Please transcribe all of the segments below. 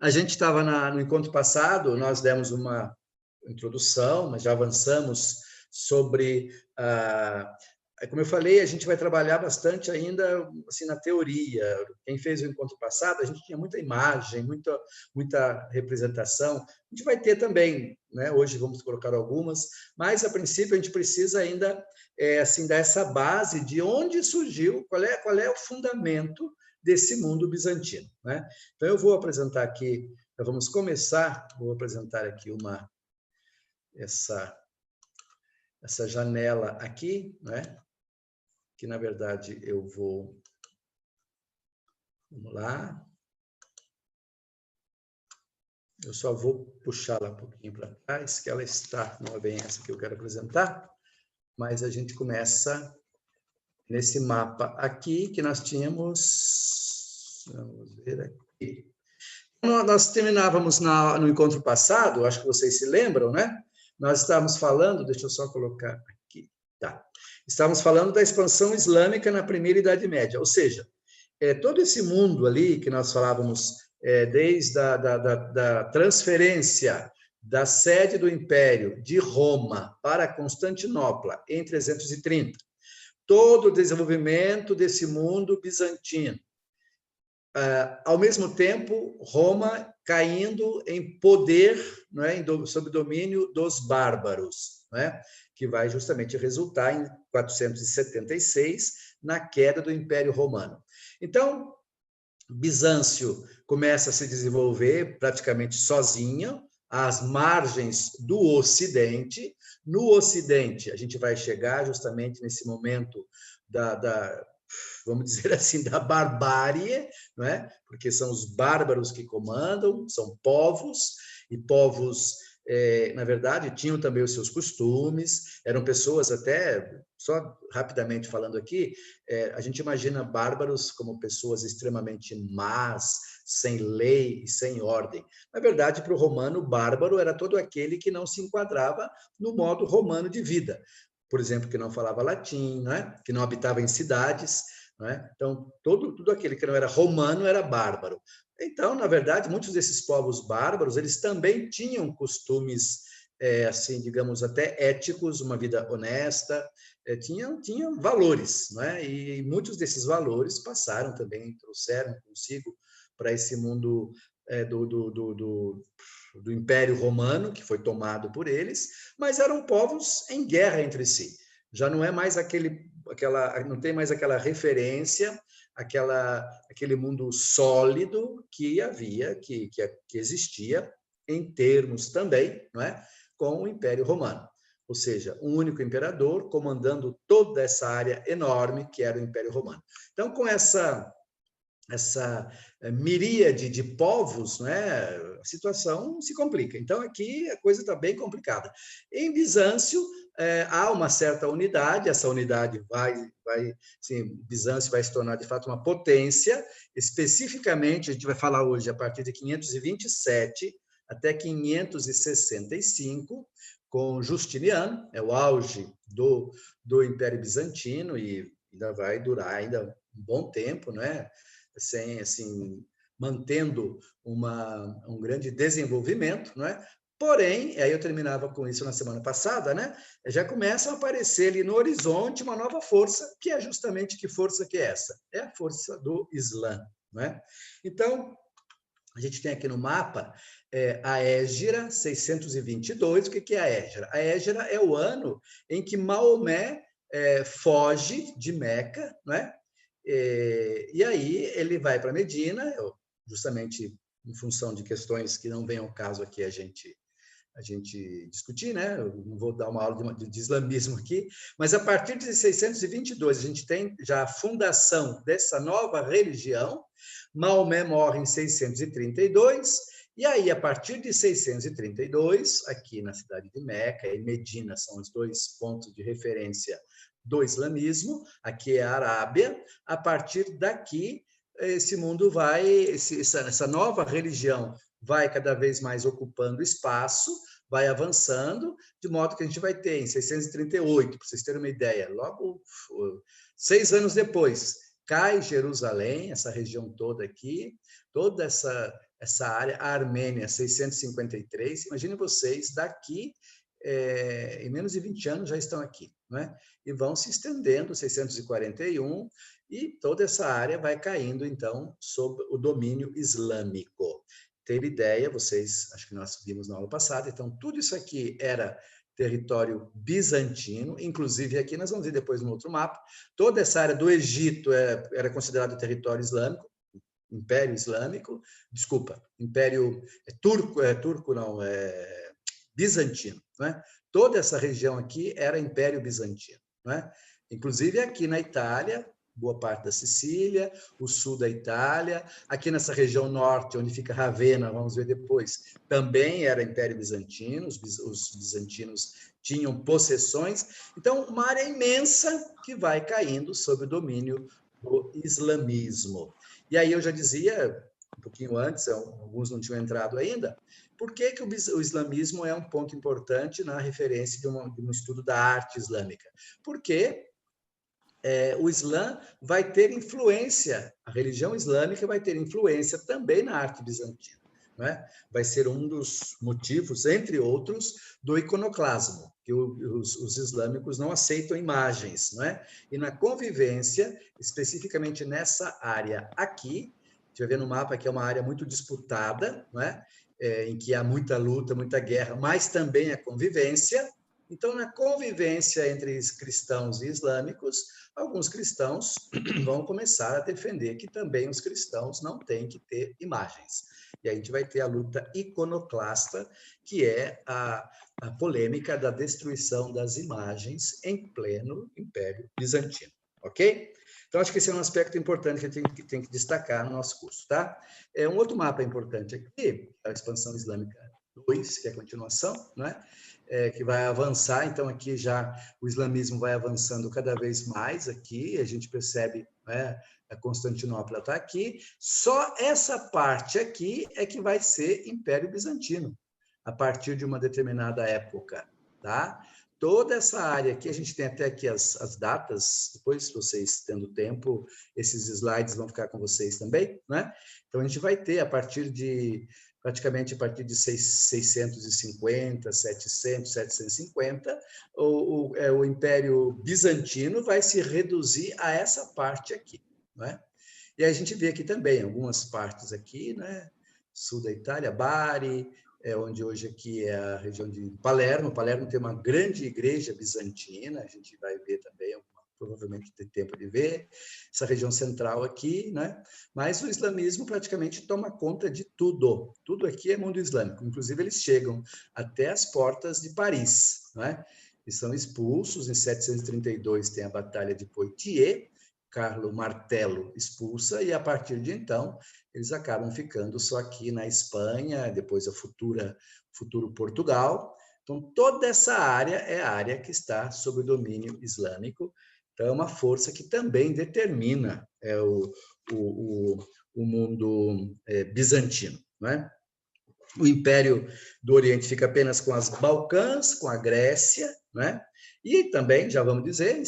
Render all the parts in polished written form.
A gente estava no encontro passado, nós demos uma introdução, mas já avançamos sobre como eu falei, a gente vai trabalhar bastante ainda assim na teoria. Quem fez o encontro passado, a gente tinha muita imagem, muita representação. A gente vai ter também, né? Hoje vamos colocar algumas, mas a princípio a gente precisa ainda assim dar essa base de onde surgiu, qual é o fundamento desse mundo bizantino, né? Então eu vou apresentar aqui, vamos começar, vou apresentar aqui essa janela aqui, né? Que na verdade eu vou, vamos lá, eu só vou puxá-la um pouquinho para trás, que ela está, não é bem essa que eu quero apresentar, mas a gente começa nesse mapa aqui que nós tínhamos, vamos ver aqui. Nós terminávamos no encontro passado, acho que vocês se lembram, né? Nós estávamos falando, deixa eu só colocar aqui, tá. Estávamos falando da expansão islâmica na primeira Idade Média, ou seja, todo esse mundo ali que nós falávamos, desde da transferência da sede do Império de Roma para Constantinopla em 330, todo o desenvolvimento desse mundo bizantino. Ao mesmo tempo, Roma caindo em poder, não é, sob domínio dos bárbaros, não é, que vai justamente resultar em 476 na queda do Império Romano. Então, Bizâncio começa a se desenvolver praticamente sozinho, às margens do Ocidente. No Ocidente, a gente vai chegar justamente nesse momento vamos dizer assim, da barbárie, não é? Porque são os bárbaros que comandam, são povos, e povos, na verdade, tinham também os seus costumes, eram pessoas até, só rapidamente falando aqui, a gente imagina bárbaros como pessoas extremamente más, sem lei e sem ordem. Na verdade, para o romano, bárbaro era todo aquele que não se enquadrava no modo romano de vida. Por exemplo, que não falava latim, não é? Que não habitava em cidades, não é? Então, tudo aquele que não era romano era bárbaro. Então, na verdade, muitos desses povos bárbaros, eles também tinham costumes, assim, digamos, até éticos, uma vida honesta, tinham valores, não é? E muitos desses valores passaram também, trouxeram consigo para esse mundo do Império Romano, que foi tomado por eles, mas eram povos em guerra entre si. Já não é mais não tem mais aquela referência, aquele mundo sólido que havia, que existia em termos também, não é, com o Império Romano. Ou seja, um único imperador comandando toda essa área enorme que era o Império Romano. Então, com essa miríade de povos, né, a situação se complica. Então, aqui a coisa está bem complicada. Em Bizâncio, há uma certa unidade, essa unidade sim, Bizâncio vai se tornar, de fato, uma potência, especificamente, a gente vai falar hoje, a partir de 527 até 565, com Justiniano, é o auge do Império Bizantino, e ainda vai durar ainda um bom tempo, né? Assim, mantendo um grande desenvolvimento, não é? Porém, aí eu terminava com isso na semana passada, né? Já começa a aparecer ali no horizonte uma nova força, que é justamente que força que é essa? É a força do Islã, não é? Então, a gente tem aqui no mapa a Égira 622. O que é a Égira? A Égira é o ano em que Maomé foge de Meca, não é? E aí ele vai para Medina, justamente em função de questões que não vem ao caso aqui a gente discutir, né? Eu não vou dar uma aula de islamismo aqui, mas a partir de 622 a gente tem já a fundação dessa nova religião. Maomé morre em 632, e aí, a partir de 632, aqui na cidade de Meca e Medina são os dois pontos de referência do islamismo, aqui é a Arábia. A partir daqui, esse mundo essa nova religião vai cada vez mais ocupando espaço, vai avançando, de modo que a gente vai ter em 638, para vocês terem uma ideia, logo 6 anos depois, cai Jerusalém, essa região toda aqui, toda essa área, a Armênia, 653. Imaginem vocês, daqui, em menos de 20 anos já estão aqui, né? E vão se estendendo, 641, e toda essa área vai caindo, então, sob o domínio islâmico. Ter ideia, vocês, acho que nós vimos na aula passada, então, tudo isso aqui era território bizantino, inclusive aqui nós vamos ver depois no outro mapa, toda essa área do Egito era considerado território islâmico, Império Islâmico, desculpa, Império turco não, bizantino, né? Toda essa região aqui era Império Bizantino, né? Inclusive aqui na Itália, boa parte da Sicília, o sul da Itália, aqui nessa região norte, onde fica Ravenna, vamos ver depois, também era Império Bizantino, os bizantinos tinham possessões, então uma área imensa que vai caindo sob o domínio do islamismo. E aí eu já dizia, um pouquinho antes, alguns não tinham entrado ainda, por que o islamismo é um ponto importante na referência de um estudo da arte islâmica? Porque o Islã vai ter influência, a religião islâmica vai ter influência também na arte bizantina. Né? Vai ser um dos motivos, entre outros, do iconoclasmo, que os islâmicos não aceitam imagens. Né? E na convivência, especificamente nessa área aqui, a gente vai ver no mapa que é uma área muito disputada, né? Em que há muita luta, muita guerra, mas também a convivência. Então, na convivência entre cristãos e islâmicos, alguns cristãos vão começar a defender que também os cristãos não têm que ter imagens. E aí a gente vai ter a luta iconoclasta, que é a polêmica da destruição das imagens em pleno Império Bizantino. Ok? Então, acho que esse é um aspecto importante que a gente tem que destacar no nosso curso, tá? Um outro mapa importante aqui, a expansão islâmica 2, que é a continuação, né? Que vai avançar, então aqui já o islamismo vai avançando cada vez mais aqui, a gente percebe, né, a Constantinopla está aqui, só essa parte aqui é que vai ser Império Bizantino, a partir de uma determinada época, tá? Toda essa área aqui, a gente tem até aqui as datas, depois, se vocês tendo tempo, esses slides vão ficar com vocês também, né? Então, a gente vai ter, praticamente a partir de 650, 700, 750, o Império Bizantino vai se reduzir a essa parte aqui, né? E a gente vê aqui também algumas partes aqui, né? Sul da Itália, Bari, onde hoje aqui é a região de Palermo. Palermo tem uma grande igreja bizantina, a gente vai ver também, provavelmente tem tempo de ver, essa região central aqui, né? Mas o islamismo praticamente toma conta de tudo. Tudo aqui é mundo islâmico. Inclusive, eles chegam até as portas de Paris, né? E são expulsos. Em 732 tem a Batalha de Poitiers, Carlo Martello expulsa, e a partir de então eles acabam ficando só aqui na Espanha, depois a futuro Portugal. Então, toda essa área é a área que está sob o domínio islâmico. Então, é uma força que também determina o mundo bizantino. Né? O Império do Oriente fica apenas com as Balcãs, com a Grécia, né? E também, já vamos dizer, em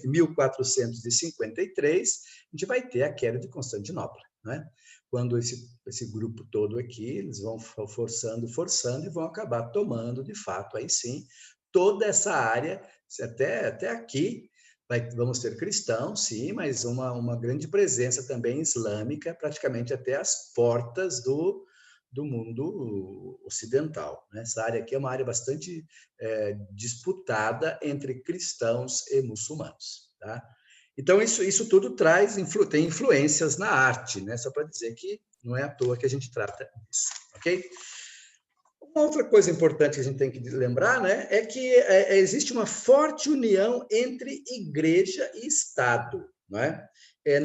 1453, a gente vai ter a queda de Constantinopla, né? Quando esse grupo todo aqui, eles vão forçando, e vão acabar tomando, de fato, aí sim, toda essa área, até aqui, vamos ter cristãos, sim, mas uma grande presença também islâmica, praticamente até as portas do mundo ocidental. Né? Essa área aqui é uma área bastante disputada entre cristãos e muçulmanos. Tá? Então, isso tudo tem influências na arte, né? Só para dizer que não é à toa que a gente trata disso. Ok? Uma outra coisa importante que a gente tem que lembrar, né, é que existe uma forte união entre igreja e Estado. Né?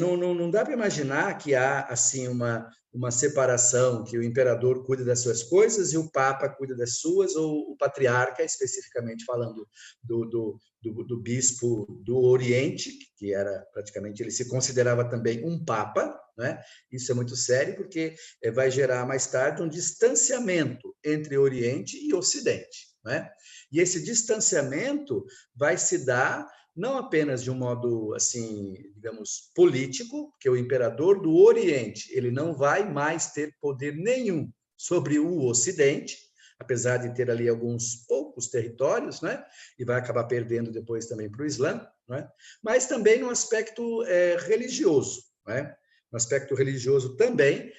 Não dá para imaginar que há assim uma separação, que o imperador cuida das suas coisas e o papa cuida das suas, ou o patriarca, especificamente falando do bispo do Oriente, que era praticamente, ele se considerava também um papa, né? Isso é muito sério, porque vai gerar mais tarde um distanciamento entre Oriente e Ocidente. Né? E esse distanciamento vai se dar não apenas de um modo, assim, digamos, político, que o imperador do Oriente, ele não vai mais ter poder nenhum sobre o Ocidente, apesar de ter ali alguns poucos territórios, né? E vai acabar perdendo depois também para o Islã, né? Mas também no aspecto religioso, né? No aspecto religioso também,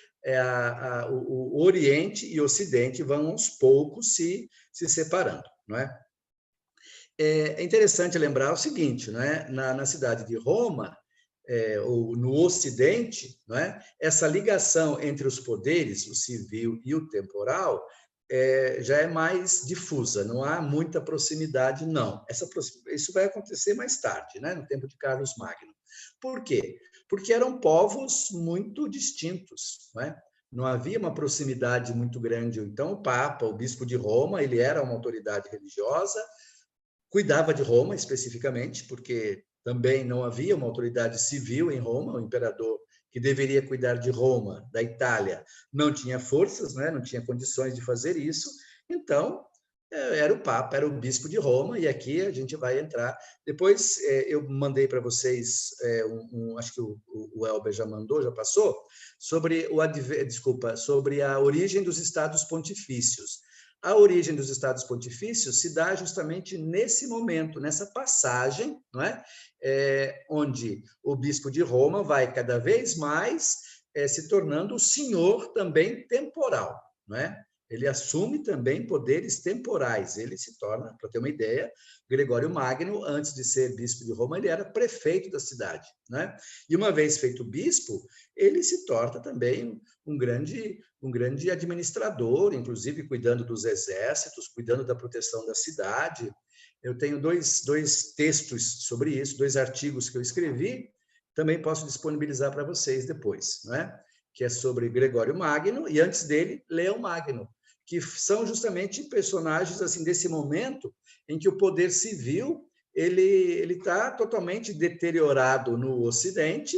o Oriente e o Ocidente vão aos poucos se separando, não é? É interessante lembrar o seguinte, né? Na cidade de Roma, ou no Ocidente, né? Essa ligação entre os poderes, o civil e o temporal, já é mais difusa, não há muita proximidade, não. Isso vai acontecer mais tarde, né? No tempo de Carlos Magno. Por quê? Porque eram povos muito distintos, né? Não havia uma proximidade muito grande. Então, o Papa, o Bispo de Roma, ele era uma autoridade religiosa, cuidava de Roma especificamente, porque também não havia uma autoridade civil em Roma, o imperador que deveria cuidar de Roma, da Itália, não tinha forças, né? Não tinha condições de fazer isso, então era o Papa, era o Bispo de Roma, e aqui a gente vai entrar. Depois eu mandei para vocês, acho que o Elber já mandou, já passou, sobre sobre a origem dos estados pontifícios. A origem dos estados pontifícios se dá justamente nesse momento, nessa passagem, não é? Onde o bispo de Roma vai cada vez mais se tornando o senhor também temporal, não é? Ele assume também poderes temporais. Ele se torna, para ter uma ideia, Gregório Magno, antes de ser bispo de Roma, ele era prefeito da cidade, né? E uma vez feito bispo, ele se torna também um grande administrador, inclusive cuidando dos exércitos, cuidando da proteção da cidade. Eu tenho dois textos sobre isso, 2 artigos que eu escrevi, também posso disponibilizar para vocês depois, né? Que é sobre Gregório Magno e antes dele, Leão Magno, que são justamente personagens assim desse momento em que o poder civil ele está totalmente deteriorado no Ocidente,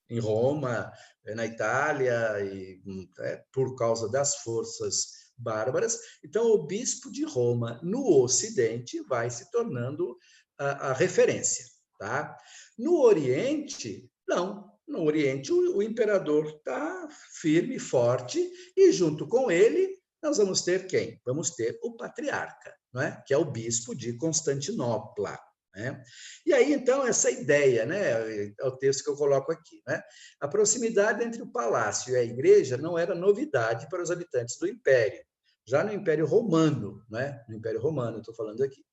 em Roma, na Itália, por causa das forças bárbaras. Então, o bispo de Roma, no Ocidente, vai se tornando a referência. Tá? No Oriente, não. No Oriente, o imperador está firme e forte, e junto com ele, nós vamos ter quem? Vamos ter o patriarca, não é? Que é o bispo de Constantinopla. Né? E aí, então, essa ideia, né, é o texto que eu coloco aqui, né? A proximidade entre o palácio e a igreja não era novidade para os habitantes do Império. Já no Império Romano, né? No Império Romano, estou falando aqui.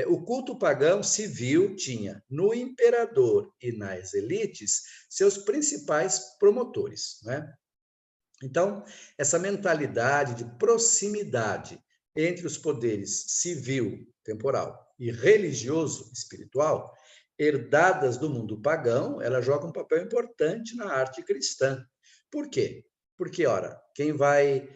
O culto pagão civil tinha no imperador e nas elites seus principais promotores, né? Então, essa mentalidade de proximidade entre os poderes civil, temporal, e religioso, espiritual, herdadas do mundo pagão, ela joga um papel importante na arte cristã. Por quê? Porque, ora, quem vai,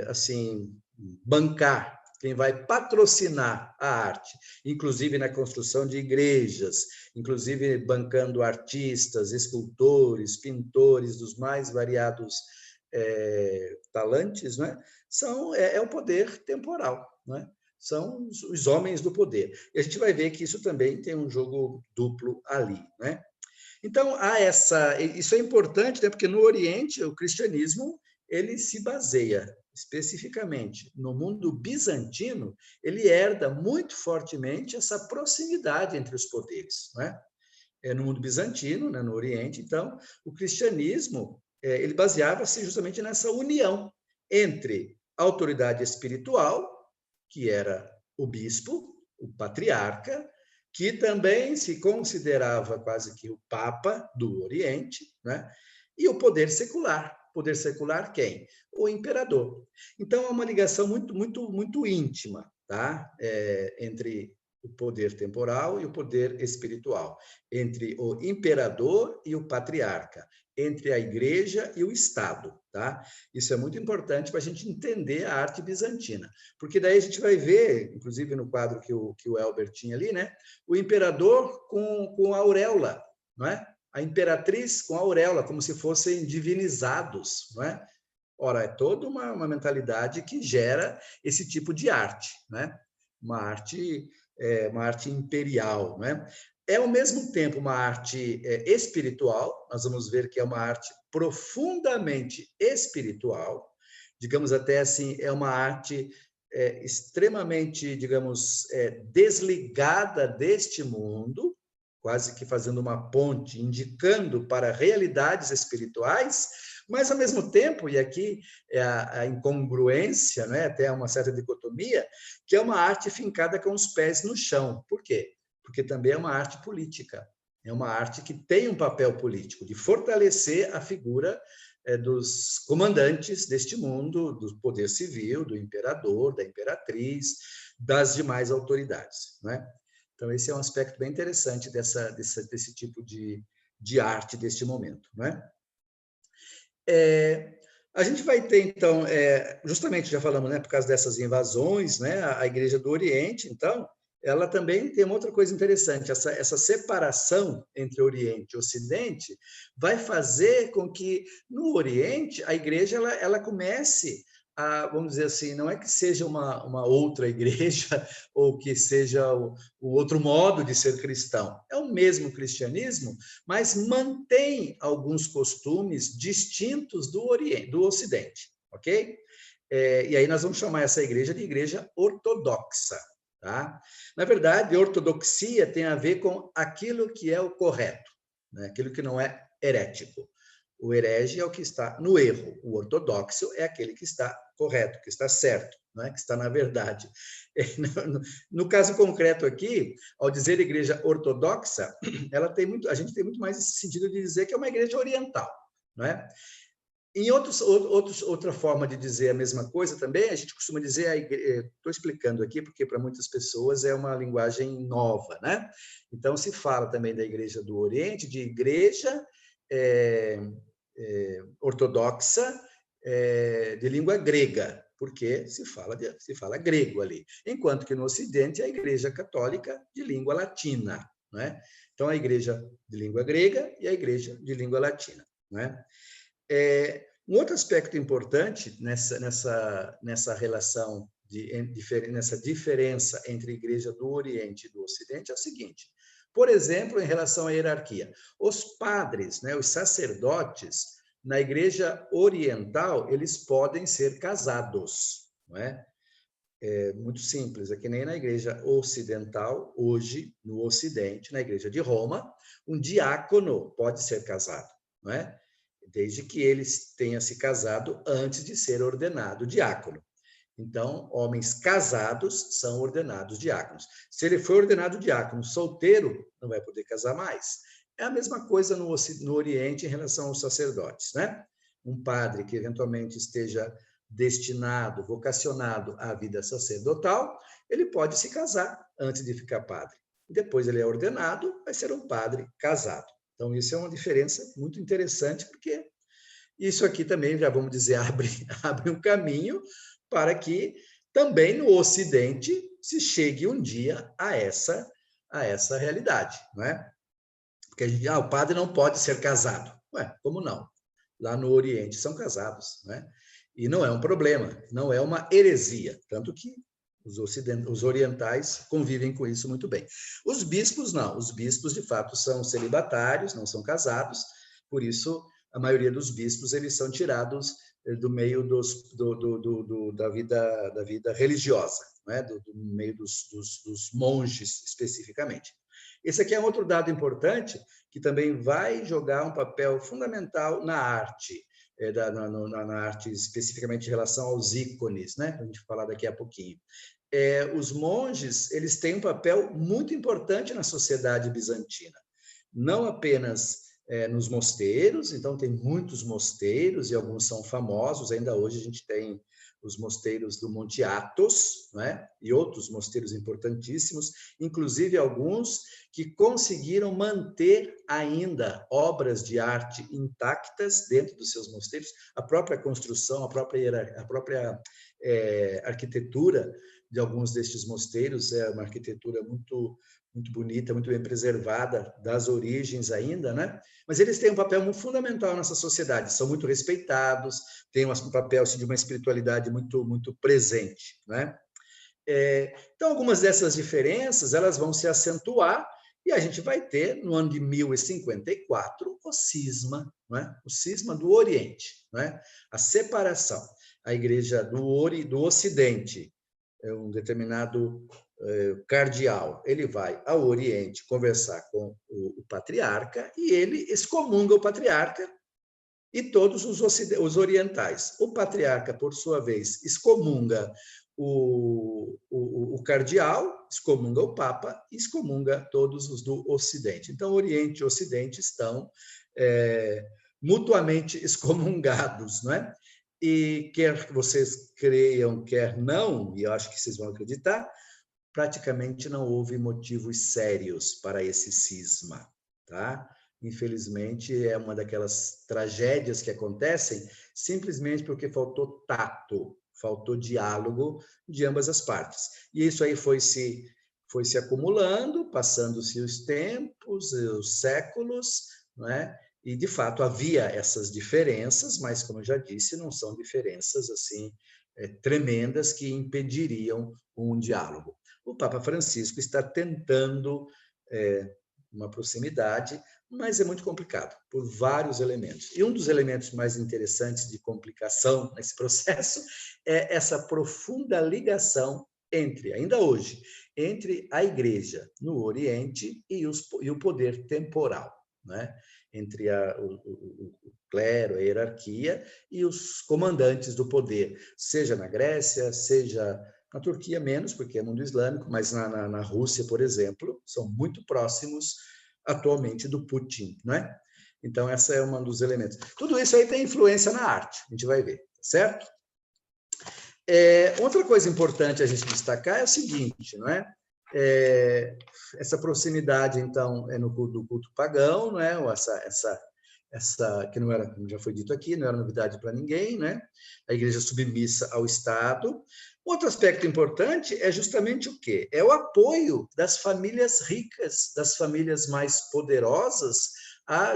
assim, bancar, quem vai patrocinar a arte, inclusive na construção de igrejas, inclusive bancando artistas, escultores, pintores dos mais variados talantes, né? É o poder temporal, né? São os homens do poder. E a gente vai ver que isso também tem um jogo duplo ali, né? Então, isso é importante, né? Porque no Oriente, o cristianismo, ele se baseia especificamente no mundo bizantino, ele herda muito fortemente essa proximidade entre os poderes, né? No mundo bizantino, né, no Oriente, então, o cristianismo ele baseava-se justamente nessa união entre a autoridade espiritual, que era o bispo, o patriarca, que também se considerava quase que o papa do Oriente, né? E o poder secular. Poder secular quem? O imperador. Então, é uma ligação muito íntima, tá? Entre o poder temporal e o poder espiritual, entre o imperador e o patriarca, entre a igreja e o Estado, tá? Isso é muito importante para a gente entender a arte bizantina, porque daí a gente vai ver, inclusive no quadro que o Elber tinha ali, né? O imperador com a auréola, não é? A imperatriz com a auréola, como se fossem divinizados, não é? Ora, é toda uma mentalidade que gera esse tipo de arte, né? Uma arte imperial, né? é ao mesmo tempo uma arte espiritual, nós vamos ver que é uma arte profundamente espiritual, digamos até assim, é uma arte extremamente, digamos, desligada deste mundo, quase que fazendo uma ponte, indicando para realidades espirituais, mas, ao mesmo tempo, e aqui é a incongruência, né? Até uma certa dicotomia, que é uma arte fincada com os pés no chão. Por quê? Porque também é uma arte política, é uma arte que tem um papel político, de fortalecer a figura dos comandantes deste mundo, do poder civil, do imperador, da imperatriz, das demais autoridades, né? Então, esse é um aspecto bem interessante desse tipo de arte deste momento, né? A gente vai ter, então, justamente já falamos, né, por causa dessas invasões, né, a Igreja do Oriente, então, ela também tem uma outra coisa interessante, essa separação entre Oriente e Ocidente vai fazer com que, no Oriente, a Igreja ela comece vamos dizer assim, não é que seja uma outra igreja ou que seja o outro modo de ser cristão, é o mesmo cristianismo, mas mantém alguns costumes distintos do Oriente, do Ocidente, ok? E aí nós vamos chamar essa igreja de igreja ortodoxa, tá? Na verdade, ortodoxia tem a ver com aquilo que é o correto, né? Aquilo que não é herético. O herege é o que está no erro, o ortodoxo é aquele que está correto, que está certo, né? Que está na verdade. No caso concreto aqui, ao dizer igreja ortodoxa, a gente tem muito mais esse sentido de dizer que é uma igreja oriental, né? Em outra forma de dizer a mesma coisa também, a gente costuma dizer, estou explicando aqui porque para muitas pessoas é uma linguagem nova, né? Então, se fala também da Igreja do Oriente, de igreja ortodoxa de língua grega, porque se fala grego ali, enquanto que no Ocidente é a Igreja Católica de língua latina, né? Então, a Igreja de língua grega e a Igreja de língua latina, né? Um outro aspecto importante nessa relação, nessa diferença entre a Igreja do Oriente e do Ocidente é o seguinte: por exemplo, em relação à hierarquia, os padres, né, os sacerdotes, na Igreja Oriental, eles podem ser casados, não é? É muito simples, é que nem na Igreja Ocidental, hoje, no Ocidente, na Igreja de Roma, um diácono pode ser casado, não é? Desde que ele tenha se casado antes de ser ordenado diácono. Então, homens casados são ordenados diáconos. Se ele for ordenado diácono solteiro, não vai poder casar mais. É a mesma coisa no Oriente em relação aos sacerdotes, né? Um padre que eventualmente esteja destinado, vocacionado à vida sacerdotal, ele pode se casar antes de ficar padre. Depois ele é ordenado, vai ser um padre casado. Então, isso é uma diferença muito interessante, porque isso aqui também, já vamos dizer, abre um caminho para que também no Ocidente se chegue um dia a essa realidade, não é? Porque a gente, o padre não pode ser casado. Ué, como não? Lá no Oriente são casados, né? E não é um problema, não é uma heresia, tanto que os orientais convivem com isso muito bem. Os bispos não, os bispos de fato são celibatários, não são casados, por isso a maioria dos bispos eles são tirados do meio da vida religiosa, né? do meio dos monges especificamente. Esse aqui é outro dado importante que também vai jogar um papel fundamental na arte, na arte especificamente em relação aos ícones, né? A gente vai falar daqui a pouquinho. Os monges eles têm um papel muito importante na sociedade bizantina, não apenas nos mosteiros, então tem muitos mosteiros e alguns são famosos, ainda hoje a gente tem os mosteiros do Monte Athos, né? E outros mosteiros importantíssimos, inclusive alguns que conseguiram manter ainda obras de arte intactas dentro dos seus mosteiros, a própria construção, a própria arquitetura de alguns destes mosteiros é uma arquitetura muito bonita, muito bem preservada das origens ainda, né? Mas eles têm um papel muito fundamental nessa sociedade, são muito respeitados, têm um papel assim, de uma espiritualidade muito presente, né? Então, algumas dessas diferenças elas vão se acentuar E a gente vai ter, no ano de 1054, o cisma, não é? O cisma do Oriente, não é? A separação. A igreja do Ocidente, um determinado cardeal, ele vai ao Oriente conversar com o patriarca e ele excomunga o patriarca e todos os orientais. O patriarca, por sua vez, excomunga o cardeal, excomunga o papa, excomunga todos os do Ocidente. Então, Oriente e Ocidente estão mutuamente excomungados, não é? E quer que vocês creiam, quer não, e eu acho que vocês vão acreditar, praticamente não houve motivos sérios para esse cisma, tá? Infelizmente, é uma daquelas tragédias que acontecem simplesmente porque faltou tato, faltou diálogo de ambas as partes. E isso aí foi se acumulando, passando-se os tempos, os séculos, não é? E, de fato, havia essas diferenças, mas, como eu já disse, não são diferenças assim tremendas que impediriam um diálogo. O Papa Francisco está tentando uma proximidade, mas é muito complicado, por vários elementos. E um dos elementos mais interessantes de complicação nesse processo é essa profunda ligação entre, ainda hoje, entre a Igreja no Oriente e o poder temporal, né? Entre o clero, a hierarquia e os comandantes do poder, seja na Grécia, seja na Turquia menos, porque é mundo islâmico, mas na Rússia, por exemplo, são muito próximos atualmente do Putin, não é? Então, essa é um dos elementos. Tudo isso aí tem influência na arte, a gente vai ver, certo? Outra coisa importante a gente destacar é o seguinte, não é? Essa proximidade, então, é no culto pagão, não é? Essa que não era, como já foi dito aqui, não era novidade para ninguém, né? A igreja submissa ao Estado. Outro aspecto importante é justamente o quê? É o apoio das famílias ricas, das famílias mais poderosas,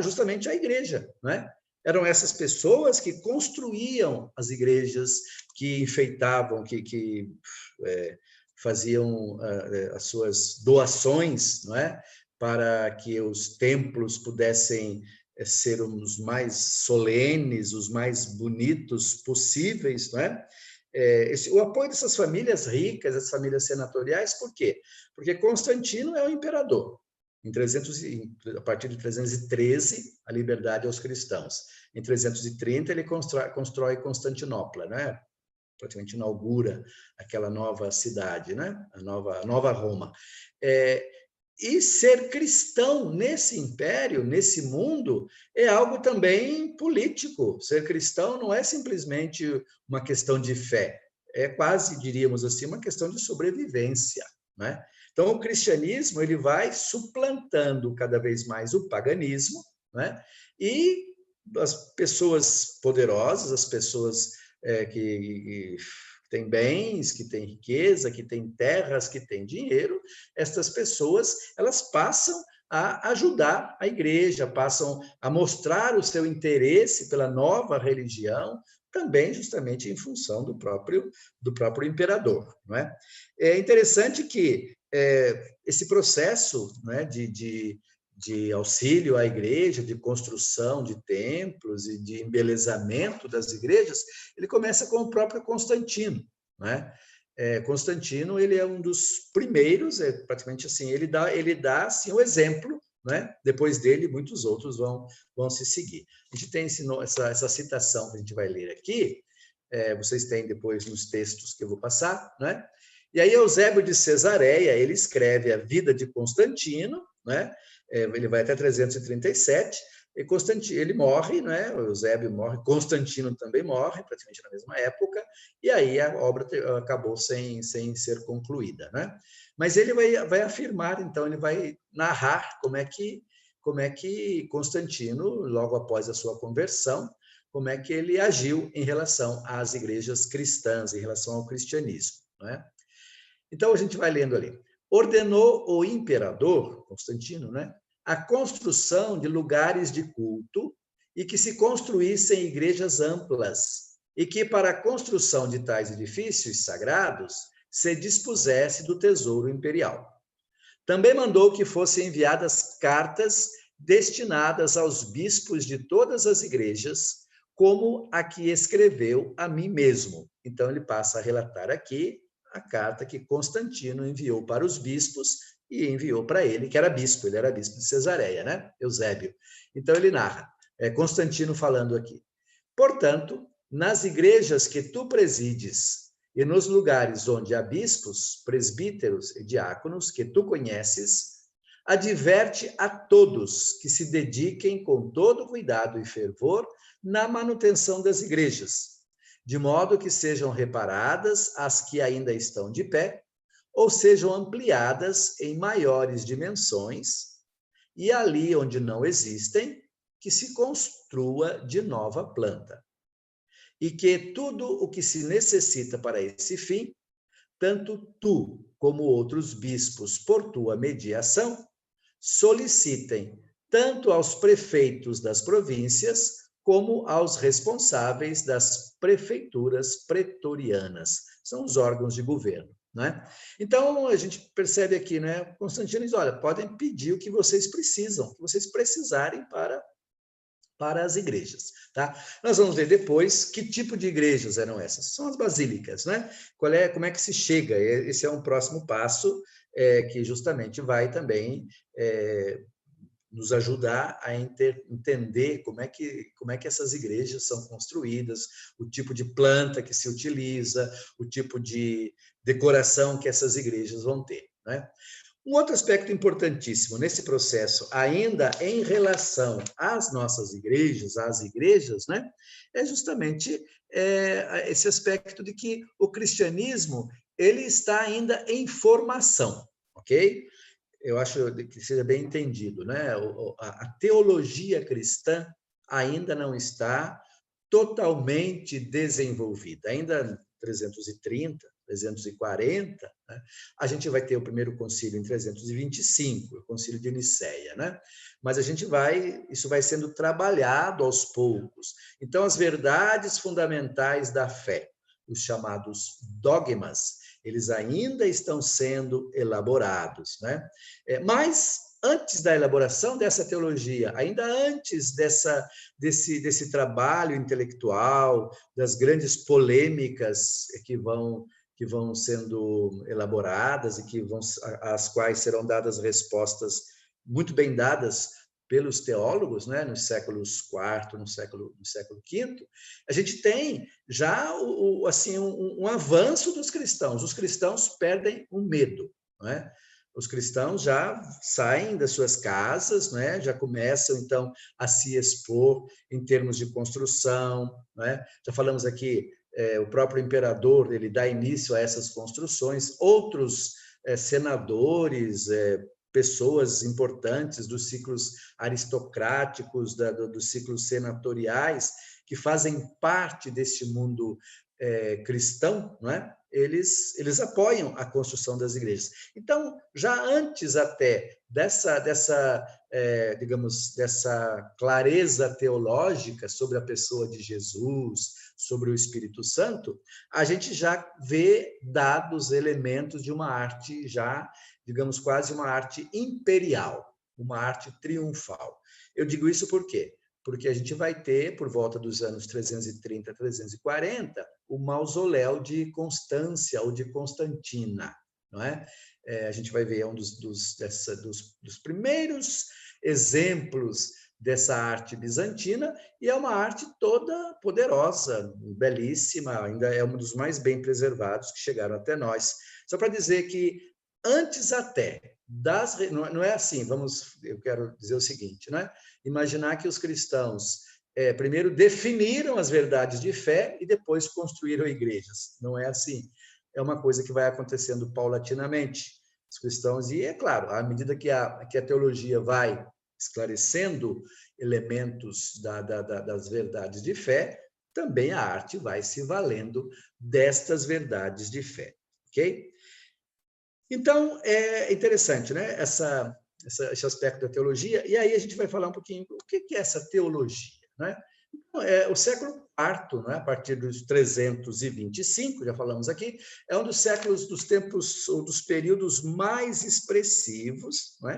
justamente à igreja, né? Eram essas pessoas que construíam as igrejas, que enfeitavam, que faziam as suas doações, não é? Para que os templos pudessem ser os mais solenes, os mais bonitos possíveis, não é? O apoio dessas famílias ricas, essas famílias senatoriais, por quê? Porque Constantino é o imperador. A partir de 313, a liberdade aos cristãos. Em 330, ele constrói Constantinopla, né? Praticamente inaugura aquela nova cidade, né? A nova Roma. E ser cristão nesse império, nesse mundo, é algo também político. Ser cristão não é simplesmente uma questão de fé, é quase, diríamos assim, uma questão de sobrevivência, né? Então, o cristianismo ele vai suplantando cada vez mais o paganismo, né? E as pessoas poderosas, as pessoas que têm bens, que têm riqueza, que têm terras, que têm dinheiro, estas pessoas elas passam a ajudar a igreja, passam a mostrar o seu interesse pela nova religião, também justamente em função do próprio imperador, não é? É interessante que esse processo, né, de auxílio à igreja, de construção de templos e de embelezamento das igrejas, ele começa com o próprio Constantino, né? Constantino ele é um dos primeiros, praticamente assim, ele dá assim o exemplo, né? Depois dele muitos outros vão se seguir. A gente tem essa citação que a gente vai ler aqui, vocês têm depois nos textos que eu vou passar, né? E aí Eusébio de Cesareia, ele escreve a vida de Constantino, né? Ele vai até 337, e Constantino, ele morre, né? O Eusébio morre, Constantino também morre, praticamente na mesma época, e aí a obra acabou sem ser concluída, né? Mas ele vai afirmar, então, ele vai narrar como é que Constantino, logo após a sua conversão, como é que ele agiu em relação às igrejas cristãs, em relação ao cristianismo, né? Então, a gente vai lendo ali. Ordenou o imperador, Constantino, né, a construção de lugares de culto e que se construíssem igrejas amplas e que, para a construção de tais edifícios sagrados, se dispusesse do tesouro imperial. Também mandou que fossem enviadas cartas destinadas aos bispos de todas as igrejas, como a que escreveu a mim mesmo. Então, ele passa a relatar aqui a carta que Constantino enviou para os bispos e enviou para ele, que era bispo, ele era bispo de Cesareia, né? Eusébio. Então, ele narra, Constantino falando aqui. Portanto, nas igrejas que tu presides e nos lugares onde há bispos, presbíteros e diáconos que tu conheces, adverte a todos que se dediquem com todo cuidado e fervor na manutenção das igrejas, de modo que sejam reparadas as que ainda estão de pé, ou sejam ampliadas em maiores dimensões, e ali onde não existem, que se construa de nova planta. E que tudo o que se necessita para esse fim, tanto tu como outros bispos, por tua mediação, solicitem tanto aos prefeitos das províncias como aos responsáveis das prefeituras pretorianas. São os órgãos de governo, né? Então, a gente percebe aqui, né? Constantino diz, olha, podem pedir o que vocês precisam, o que vocês precisarem para as igrejas, tá? Nós vamos ver depois que tipo de igrejas eram essas. São as basílicas, né? Como é que se chega? Esse é um próximo passo que justamente vai também nos ajudar a entender como é que essas igrejas são construídas, o tipo de planta que se utiliza, o tipo de decoração que essas igrejas vão ter, né? Um outro aspecto importantíssimo nesse processo, ainda em relação às nossas igrejas, às igrejas, né, é justamente esse aspecto de que o cristianismo ele está ainda em formação, ok? Eu acho que seja bem entendido, né? A teologia cristã ainda não está totalmente desenvolvida. Ainda 330, 340, né? A gente vai ter o primeiro concílio em 325, o concílio de Nicéia, né? Mas isso vai sendo trabalhado aos poucos. Então, as verdades fundamentais da fé, os chamados dogmas, eles ainda estão sendo elaborados, né? Mas antes da elaboração dessa teologia, ainda antes desse trabalho intelectual, das grandes polêmicas que vão sendo elaboradas e às quais serão dadas respostas muito bem dadas pelos teólogos, né, nos séculos IV, no século V, a gente tem já assim, um avanço dos cristãos. Os cristãos perdem o medo, não é? Os cristãos já saem das suas casas, né? Já começam, então, a se expor em termos de construção, né? Já falamos aqui, o próprio imperador, ele dá início a essas construções, outros senadores, pessoas importantes dos ciclos aristocráticos, dos ciclos senatoriais, que fazem parte deste mundo cristão, não é? Eles apoiam a construção das igrejas. Então, já antes até digamos, dessa clareza teológica sobre a pessoa de Jesus, sobre o Espírito Santo, a gente já vê dados elementos de uma arte já, digamos, quase uma arte imperial, uma arte triunfal. Eu digo isso por quê? Porque a gente vai ter, por volta dos anos 330, 340, o mausoléu de Constância ou de Constantina, não é? A gente vai ver um dos primeiros exemplos dessa arte bizantina, e é uma arte toda poderosa, belíssima, ainda é um dos mais bem preservados que chegaram até nós. Só para dizer que antes até não é assim, eu quero dizer o seguinte, né? Imaginar que os cristãos primeiro definiram as verdades de fé e depois construíram igrejas. Não é assim. É uma coisa que vai acontecendo paulatinamente. Os cristãos, e é claro, à medida que a teologia vai esclarecendo elementos das verdades de fé, também a arte vai se valendo destas verdades de fé, ok? Então, é interessante, né? Esse aspecto da teologia, e aí a gente vai falar um pouquinho o que é essa teologia, né? O século IV, né, a partir dos 325, já falamos aqui, é um dos séculos, dos tempos, ou dos períodos mais expressivos, né,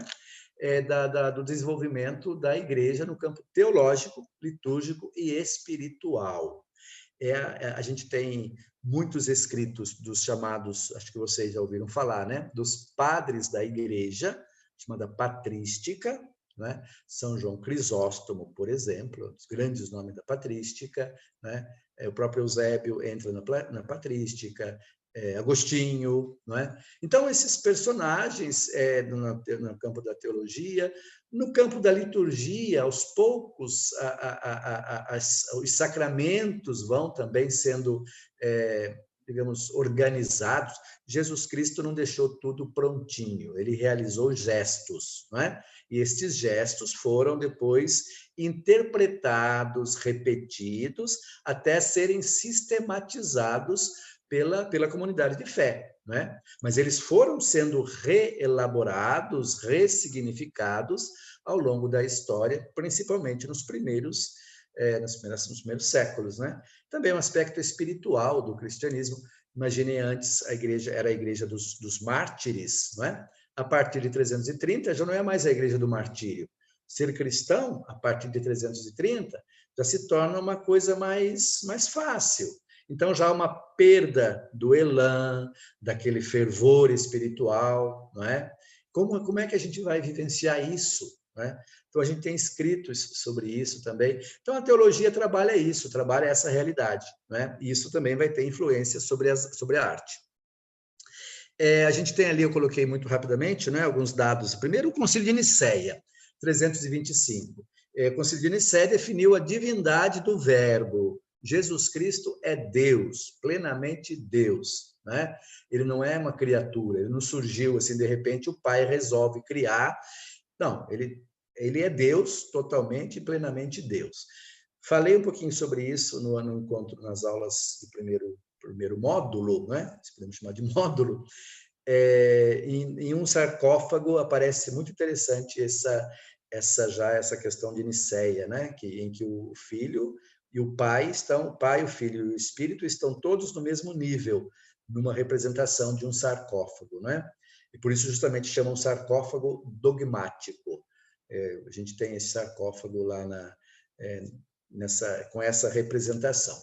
do desenvolvimento da igreja no campo teológico, litúrgico e espiritual. A gente tem muitos escritos dos chamados, acho que vocês já ouviram falar, né, dos padres da igreja, chamada patrística, né? São João Crisóstomo, por exemplo, os grandes nomes da patrística, né? O próprio Eusébio entra na patrística, Agostinho, não é? Então, esses personagens no campo da teologia, no campo da liturgia, aos poucos, os sacramentos vão também sendo, digamos, organizados. Jesus Cristo não deixou tudo prontinho, ele realizou gestos, não é? E estes gestos foram depois interpretados, repetidos, até serem sistematizados pela comunidade de fé, né? Mas eles foram sendo reelaborados, ressignificados ao longo da história, principalmente nos primeiros séculos, né? Também um aspecto espiritual do cristianismo. Imaginem, antes a igreja era a igreja dos mártires, não é? A partir de 330 já não é mais a igreja do martírio. Ser cristão, a partir de 330, já se torna uma coisa mais fácil. Então, já há uma perda do elan, daquele fervor espiritual, não é? Como é que a gente vai vivenciar isso, né? Então, a gente tem escritos sobre isso também. Então, a teologia trabalha isso, trabalha essa realidade, né? E isso também vai ter influência sobre a arte. A gente tem ali, eu coloquei muito rapidamente, né, alguns dados. Primeiro, o Concílio de Nicéia, 325. O Concílio de Nicéia definiu a divindade do Verbo. Jesus Cristo é Deus, plenamente Deus, né? Ele não é uma criatura, ele não surgiu assim, de repente o Pai resolve criar. Não, ele é Deus, totalmente e plenamente Deus. Falei um pouquinho sobre isso no encontro, nas aulas do primeiro módulo, né? Se podemos chamar de módulo. Em um sarcófago aparece muito interessante essa questão de Nicéia, né? Em que o Filho e o Pai o Pai, o Filho e o Espírito estão todos no mesmo nível, numa representação de um sarcófago, né? E por isso justamente chamam sarcófago dogmático. A gente tem esse sarcófago lá com essa representação.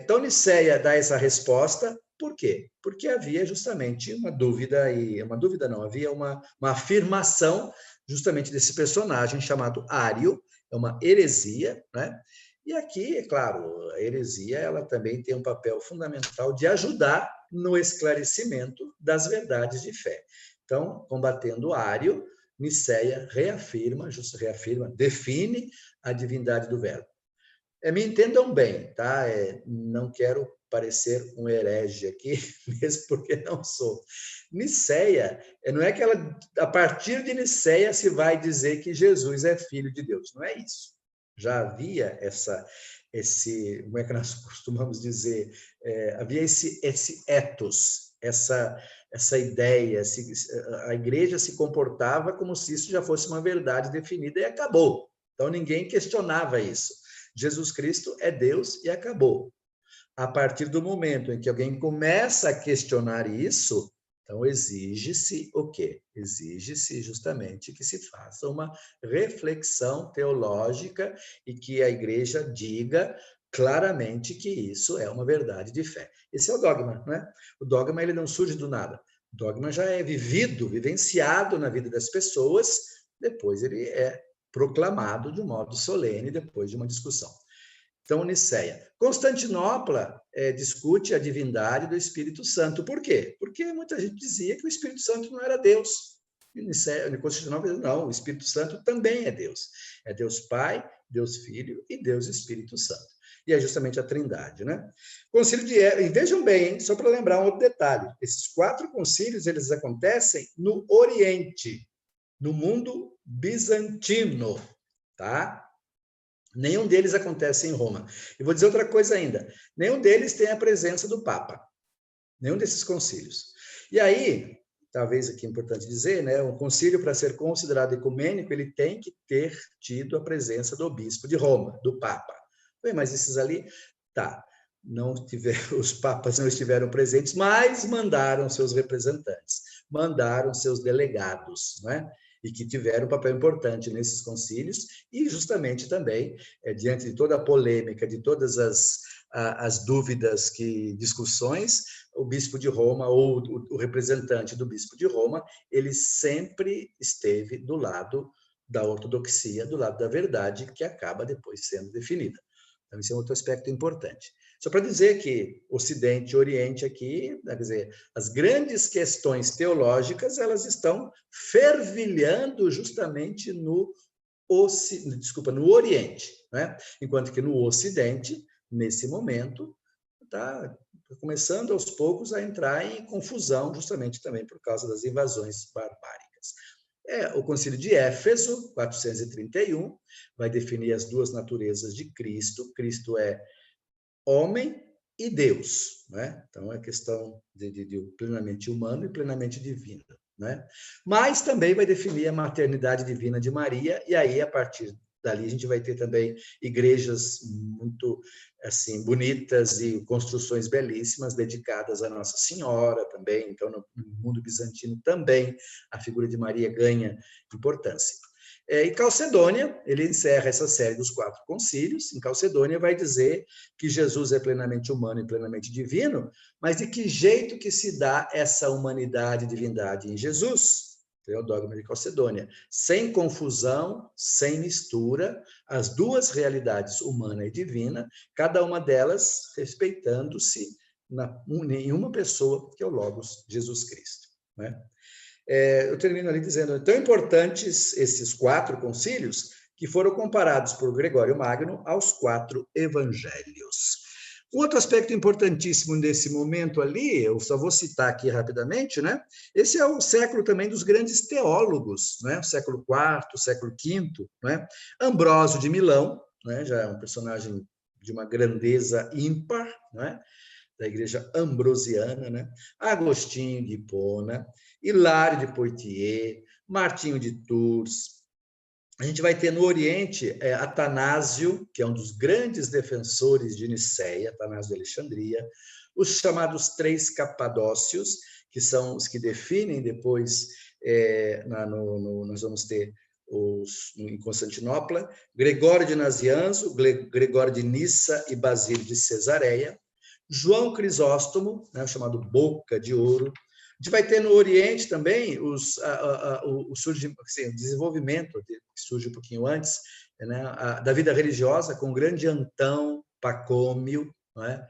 Então, Nicéia dá essa resposta. Por quê? Porque havia justamente uma dúvida, havia uma afirmação justamente desse personagem chamado Ário, é uma heresia, né? E aqui, é claro, a heresia ela também tem um papel fundamental de ajudar no esclarecimento das verdades de fé. Então, combatendo Ário, Nicéia reafirma, define a divindade do Verbo. Me entendam bem, tá? Não quero parecer um herege aqui, mesmo porque não sou. Nicéia, não é que a partir de Nicéia se vai dizer que Jesus é filho de Deus, não é isso. Já havia como é que nós costumamos dizer, havia esse ethos, essa ideia, a igreja se comportava como se isso já fosse uma verdade definida e acabou. Então, ninguém questionava isso. Jesus Cristo é Deus e acabou. A partir do momento em que alguém começa a questionar isso, então exige-se o quê? Exige-se justamente que se faça uma reflexão teológica e que a igreja diga claramente que isso é uma verdade de fé. Esse é o dogma, né? O dogma ele não surge do nada. O dogma já é vivenciado na vida das pessoas, depois ele é proclamado de um modo solene depois de uma discussão. Então, Nicéia. Constantinopla discute a divindade do Espírito Santo. Por quê? Porque muita gente dizia que o Espírito Santo não era Deus. E Constantinopla diz, não, o Espírito Santo também é Deus. É Deus Pai, Deus Filho e Deus Espírito Santo. E é justamente a trindade, né? Concílio de Éfeso, e vejam bem, hein, só para lembrar um outro detalhe, esses 4 concílios, eles acontecem no Oriente, no mundo bizantino, tá? Nenhum deles acontece em Roma. E vou dizer outra coisa ainda, nenhum deles tem a presença do Papa, nenhum desses concílios. E aí, talvez aqui é importante dizer, né, um concílio, para ser considerado ecumênico, ele tem que ter tido a presença do bispo de Roma, do Papa. Mas esses ali, tá, os papas não estiveram presentes, mas mandaram seus representantes, mandaram seus delegados, né? E que tiveram um papel importante nesses concílios, e justamente também, diante de toda a polêmica, de todas as dúvidas, discussões, o bispo de Roma, ou o representante do bispo de Roma, ele sempre esteve do lado da ortodoxia, do lado da verdade, que acaba depois sendo definida. Então, esse é outro aspecto importante. Só para dizer que Ocidente e Oriente aqui, quer dizer, as grandes questões teológicas, elas estão fervilhando justamente no Oriente, né? Enquanto que no Ocidente, nesse momento, está começando aos poucos a entrar em confusão, justamente também por causa das invasões barbáricas. O Concílio de Éfeso, 431, vai definir as duas naturezas de Cristo. Cristo é homem e Deus, né? Então, é questão de plenamente humano e plenamente divino, né? Mas também vai definir a maternidade divina de Maria, e aí, a partir dali, a gente vai ter também igrejas muito assim bonitas e construções belíssimas dedicadas a Nossa Senhora também. Então, no mundo bizantino também a figura de Maria ganha importância. E Calcedônia, ele encerra essa série dos 4 concílios. Em Calcedônia vai dizer que Jesus é plenamente humano e plenamente divino, mas de que jeito que se dá essa humanidade e divindade em Jesus? É o dogma de Calcedônia. Sem confusão, sem mistura, as duas realidades, humana e divina, cada uma delas respeitando-se em uma pessoa, que é o Logos, Jesus Cristo, né? Eu termino ali dizendo, tão importantes esses 4 concílios que foram comparados por Gregório Magno aos 4 evangelhos. Um outro aspecto importantíssimo nesse momento ali, eu só vou citar aqui rapidamente, né? Esse é o século também dos grandes teólogos, né? O século IV, século V, né? Ambrósio de Milão, né? Já é um personagem de uma grandeza ímpar, né? Da igreja ambrosiana, né? Agostinho de Hipona, Hilário de Poitiers, Martinho de Tours. A gente vai ter no Oriente Atanásio, que é um dos grandes defensores de Nicéia, Atanásio de Alexandria, os chamados 3 capadócios, que são os que definem depois, nós vamos ter em Constantinopla, Gregório de Nazianzo, Gregório de Nissa e Basílio de Cesareia, João Crisóstomo, né, chamado Boca de Ouro. A gente vai ter no Oriente também o desenvolvimento, que surge um pouquinho antes, né, da vida religiosa, com o grande Antão Pacômio. Né?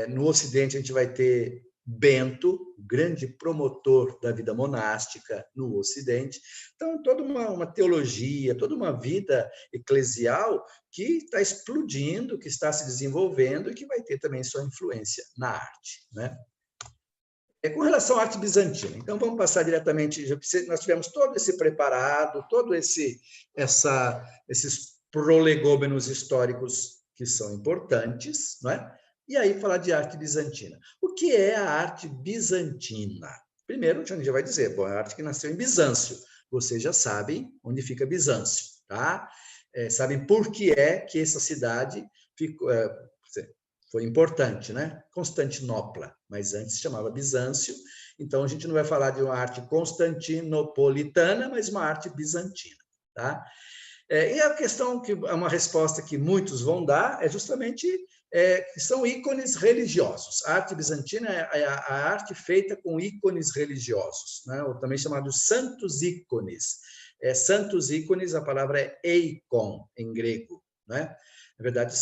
No Ocidente, a gente vai ter Bento, grande promotor da vida monástica no Ocidente. Então, toda uma teologia, toda uma vida eclesial que está explodindo, que está se desenvolvendo e que vai ter também sua influência na arte, né? Com relação à arte bizantina, então vamos passar diretamente, nós tivemos todo esse preparado, esses prolegômenos históricos que são importantes, não é? E aí falar de arte bizantina. O que é a arte bizantina? Primeiro, a gente já vai dizer, bom, a arte que nasceu em Bizâncio. Vocês já sabem onde fica Bizâncio, tá? Sabem por que é que essa cidade foi importante, né? Constantinopla, mas antes se chamava Bizâncio. Então, a gente não vai falar de uma arte constantinopolitana, mas uma arte bizantina, tá? E a questão, uma resposta que muitos vão dar, é justamente que são ícones religiosos. A arte bizantina é a arte feita com ícones religiosos, né? Ou também chamados santos ícones. Santos ícones, a palavra é eikon, em grego, né? Na verdade,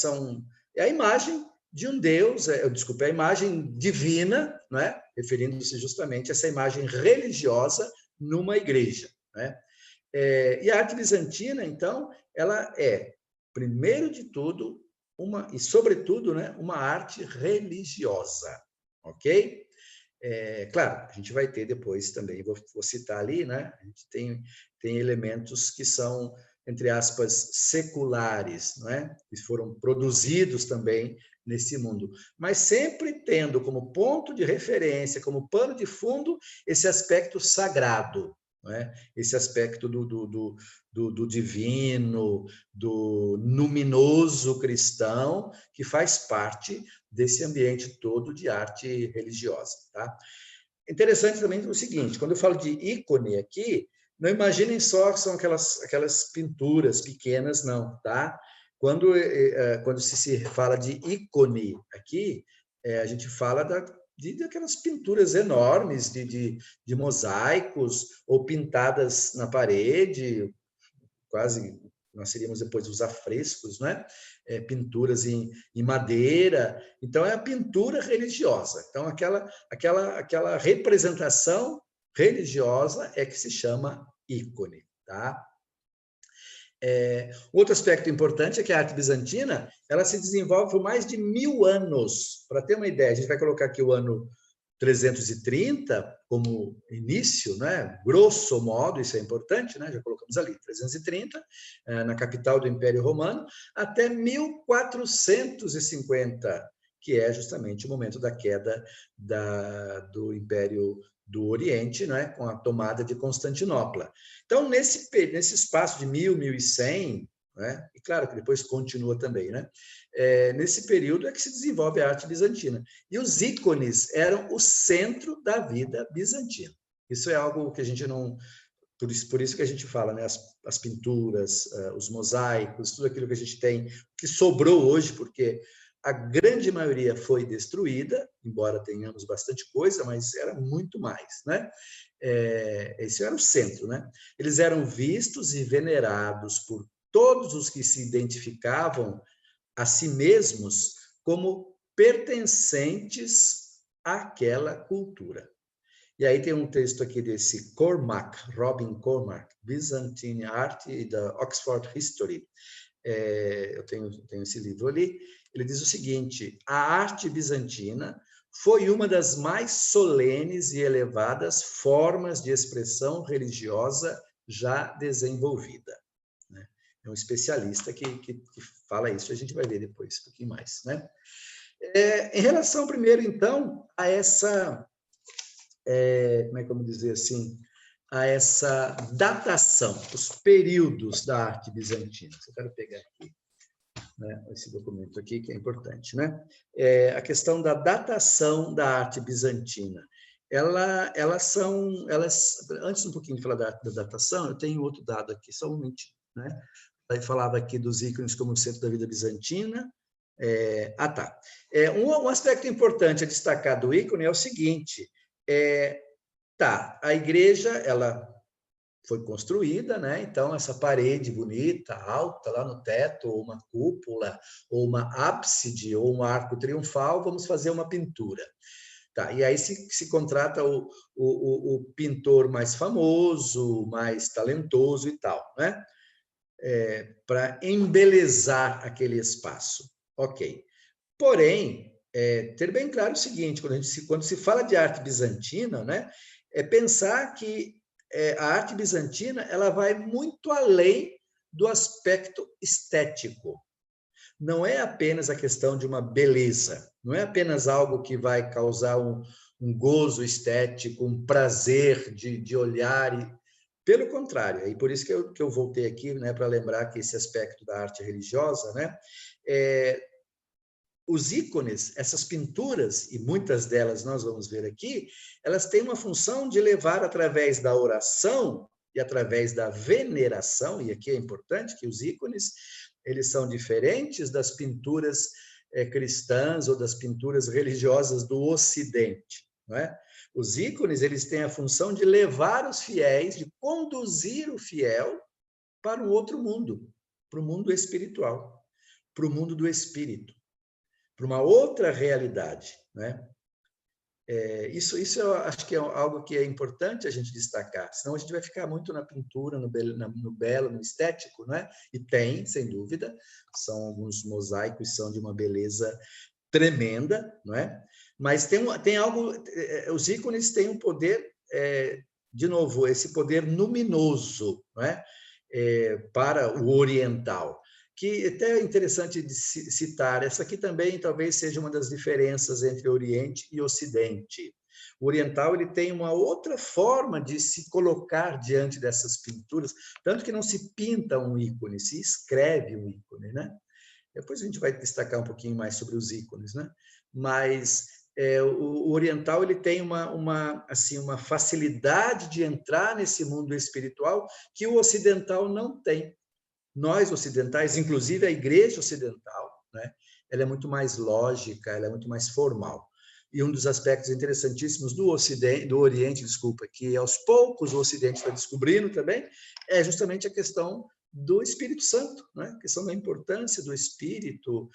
é a imagem de um Deus, a imagem divina, né? Referindo-se justamente a essa imagem religiosa numa igreja, né? E a arte bizantina, então, ela é, primeiro de tudo, e sobretudo, né, uma arte religiosa, ok? Claro, a gente vai ter depois também, vou citar ali, né? A gente tem elementos que são, entre aspas, seculares, não é? Que foram produzidos também nesse mundo, mas sempre tendo como ponto de referência, como pano de fundo, esse aspecto sagrado, não é? Esse aspecto do divino, do luminoso cristão, que faz parte desse ambiente todo de arte religiosa. Tá? Interessante também o seguinte, quando eu falo de ícone aqui, não imaginem só que são aquelas pinturas pequenas, não, tá? Quando se fala de ícone aqui, a gente fala daquelas pinturas enormes de mosaicos ou pintadas na parede, quase nós seríamos depois os afrescos, né? Pinturas em madeira. Então, é a pintura religiosa. Então, aquela representação religiosa é que se chama ícone. Tá? Outro aspecto importante é que a arte bizantina ela se desenvolve por mais de 1000 anos. Para ter uma ideia, a gente vai colocar aqui o ano 330 como início, né? Grosso modo, isso é importante, né? Já colocamos ali, 330, na capital do Império Romano, até 1450, que é justamente o momento da queda do Império do Oriente, né? Com a tomada de Constantinopla. Então, nesse espaço de 1000, 1100, né? E claro que depois continua também, né? Nesse período é que se desenvolve a arte bizantina. E os ícones eram o centro da vida bizantina. Isso é algo que a gente não... Por isso que a gente fala, né? As pinturas, os mosaicos, tudo aquilo que a gente tem, que sobrou hoje, porque a grande maioria foi destruída, embora tenhamos bastante coisa, mas era muito mais, né? Esse era o centro, né? Eles eram vistos e venerados por todos os que se identificavam a si mesmos como pertencentes àquela cultura. E aí tem um texto aqui desse Cormac, Robin Cormac, Byzantine Art e da Oxford History. Eu tenho esse livro ali. Ele diz o seguinte: a arte bizantina foi uma das mais solenes e elevadas formas de expressão religiosa já desenvolvida. É um especialista que fala isso, a gente vai ver depois um pouquinho mais. Né? Em relação, primeiro, então, a essa, como é que vamos dizer assim, a essa datação, os períodos da arte bizantina. Eu quero pegar aqui, né, esse documento aqui, que é importante. Né? A questão da datação da arte bizantina. Elas, antes um pouquinho de falar da datação, eu tenho outro dado aqui, só um momentinho. Né? Aí falava aqui dos ícones como centro da vida bizantina. Tá. Um aspecto importante a destacar do ícone é o seguinte: a igreja ela foi construída, né? Então essa parede bonita, alta lá no teto, ou uma cúpula, ou uma ábside, ou um arco triunfal, vamos fazer uma pintura. Tá, e aí se contrata o pintor mais famoso, mais talentoso e tal, né? Para embelezar aquele espaço. Ok. Porém, ter bem claro o seguinte, quando se fala de arte bizantina, né, é pensar que a arte bizantina ela vai muito além do aspecto estético. Não é apenas a questão de uma beleza, não é apenas algo que vai causar um gozo estético, um prazer de olhar. Pelo contrário, e por isso que eu voltei aqui, né, para lembrar que esse aspecto da arte religiosa, né, os ícones, essas pinturas, e muitas delas nós vamos ver aqui, elas têm uma função de levar através da oração e através da veneração, e aqui é importante que os ícones, eles são diferentes das pinturas cristãs ou das pinturas religiosas do Ocidente, não é? Os ícones, eles têm a função de levar os fiéis, de conduzir o fiel para um outro mundo, para o mundo espiritual, para o mundo do espírito, para uma outra realidade, né? Isso eu acho que é algo que é importante a gente destacar, senão a gente vai ficar muito na pintura, no belo, no estético, né? E tem, sem dúvida, são alguns mosaicos, são de uma beleza tremenda, não é? Mas tem algo, os ícones têm um poder, de novo, esse poder luminoso, não é? Para o oriental. que até é interessante de citar. Essa aqui também talvez seja uma das diferenças entre Oriente e Ocidente. O oriental ele tem uma outra forma de se colocar diante dessas pinturas, tanto que não se pinta um ícone, se escreve um ícone, né? Depois a gente vai destacar um pouquinho mais sobre os ícones, né? Mas o oriental ele tem assim, uma facilidade de entrar nesse mundo espiritual que o ocidental não tem. Nós ocidentais, inclusive a igreja ocidental, né? Ela é muito mais lógica, ela é muito mais formal. E um dos aspectos interessantíssimos do Oriente, desculpa, que aos poucos o Ocidente está descobrindo também, é justamente a questão do Espírito Santo, né? A questão da importância do Espírito,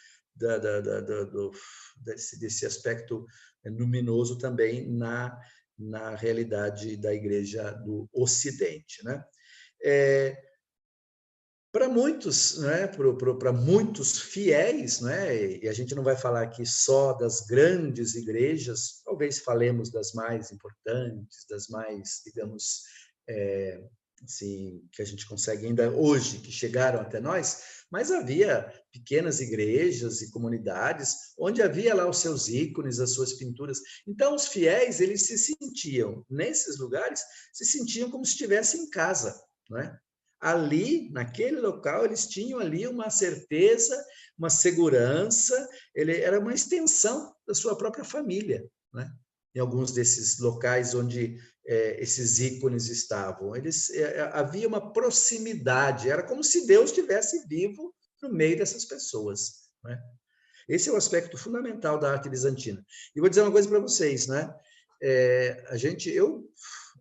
desse aspecto luminoso também na realidade da igreja do Ocidente, né? Para muitos, né, para muitos fiéis, né, e a gente não vai falar aqui só das grandes igrejas, talvez falemos das mais importantes, das mais, digamos, assim, que a gente consegue ainda hoje, que chegaram até nós, mas havia pequenas igrejas e comunidades onde havia lá os seus ícones, as suas pinturas. Então, os fiéis, eles se sentiam, nesses lugares, se sentiam como se estivessem em casa, não é? Ali, naquele local, eles tinham ali uma certeza, uma segurança, ele era uma extensão da sua própria família, né? Em alguns desses locais onde esses ícones estavam. Havia uma proximidade, era como se Deus estivesse vivo no meio dessas pessoas, né? Esse é o aspecto fundamental da arte bizantina. E vou dizer uma coisa para vocês, né? Eu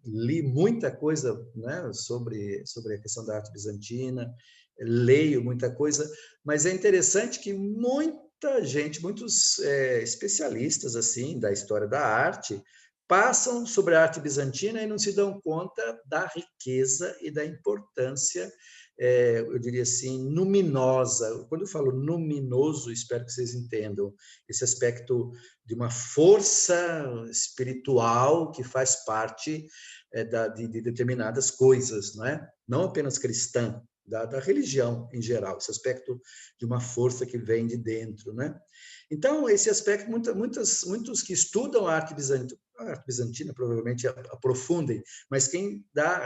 li muita coisa, né, sobre a questão da arte bizantina, leio muita coisa, mas é interessante que muita gente, muitos especialistas assim da história da arte, passam sobre a arte bizantina e não se dão conta da riqueza e da importância, eu diria assim, luminosa. Quando eu falo luminoso, espero que vocês entendam esse aspecto de uma força espiritual que faz parte de determinadas coisas, não é? Não apenas cristã, da religião em geral, esse aspecto de uma força que vem de dentro, né? Então, esse aspecto, muitos que estudam a arte bizantina provavelmente aprofundem, mas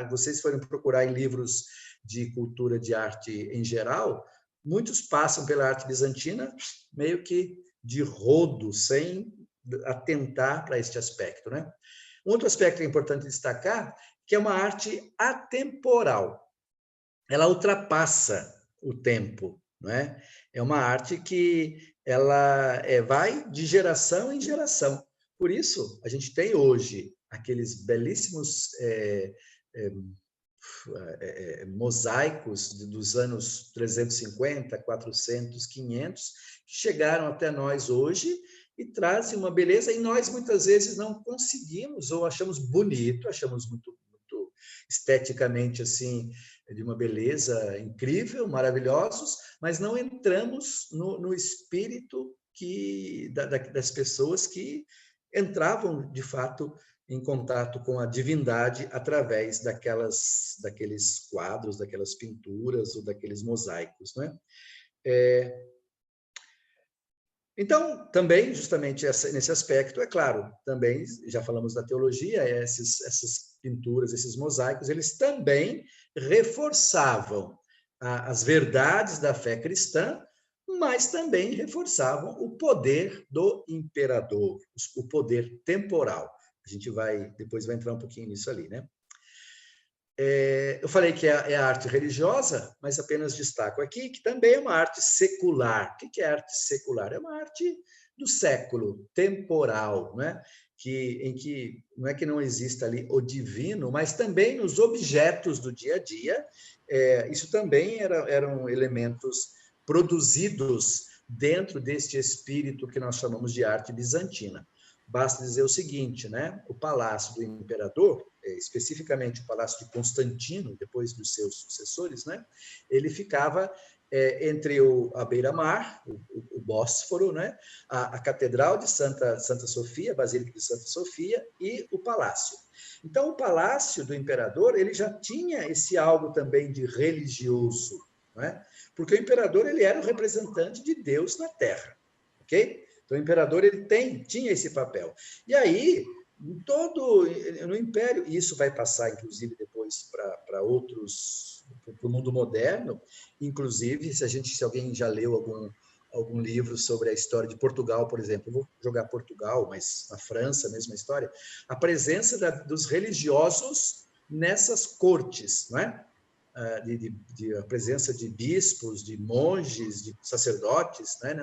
vocês forem procurar em livros de cultura de arte em geral, muitos passam pela arte bizantina meio que de rodo, sem atentar para este aspecto, né? Um outro aspecto que é importante destacar, que é uma arte atemporal. Ela ultrapassa o tempo, não é? É uma arte que ela vai de geração em geração. Por isso, a gente tem hoje aqueles belíssimos mosaicos dos anos 350, 400, 500, que chegaram até nós hoje e trazem uma beleza, e nós muitas vezes não conseguimos, ou achamos bonito, achamos muito esteticamente assim, de uma beleza incrível, maravilhosos, mas não entramos no espírito das pessoas que entravam, de fato, em contato com a divindade através daqueles quadros, daquelas pinturas ou daqueles mosaicos, né? Então, também, justamente nesse aspecto, é claro, também, já falamos da teologia, essas pinturas, esses mosaicos, eles também reforçavam as verdades da fé cristã, mas também reforçavam o poder do imperador, o poder temporal. A gente depois vai entrar um pouquinho nisso ali, né? Eu falei que é a arte religiosa, mas apenas destaco aqui que também é uma arte secular. O que é arte secular? É uma arte do século, temporal, né? Em que não é que não exista ali o divino, mas também nos objetos do dia a dia, isso também eram elementos produzidos dentro deste espírito que nós chamamos de arte bizantina. Basta dizer o seguinte, né? O palácio do imperador, especificamente o palácio de Constantino, depois dos seus sucessores, né? Ele ficava entre a beira-mar, o Bósforo, né? A Catedral de Santa Sofia, a Basílica de Santa Sofia e o palácio. Então, o palácio do imperador ele já tinha esse algo também de religioso, não é? Porque o imperador ele era o representante de Deus na Terra, ok? Então, o imperador ele tinha esse papel. E aí, no Império, e isso vai passar, inclusive, depois para outros, para o mundo moderno, inclusive, se alguém já leu algum livro sobre a história de Portugal, por exemplo, eu vou jogar Portugal, mas na França, a mesma história, a presença dos religiosos nessas cortes, não é? A presença de bispos, de monges, de sacerdotes, né?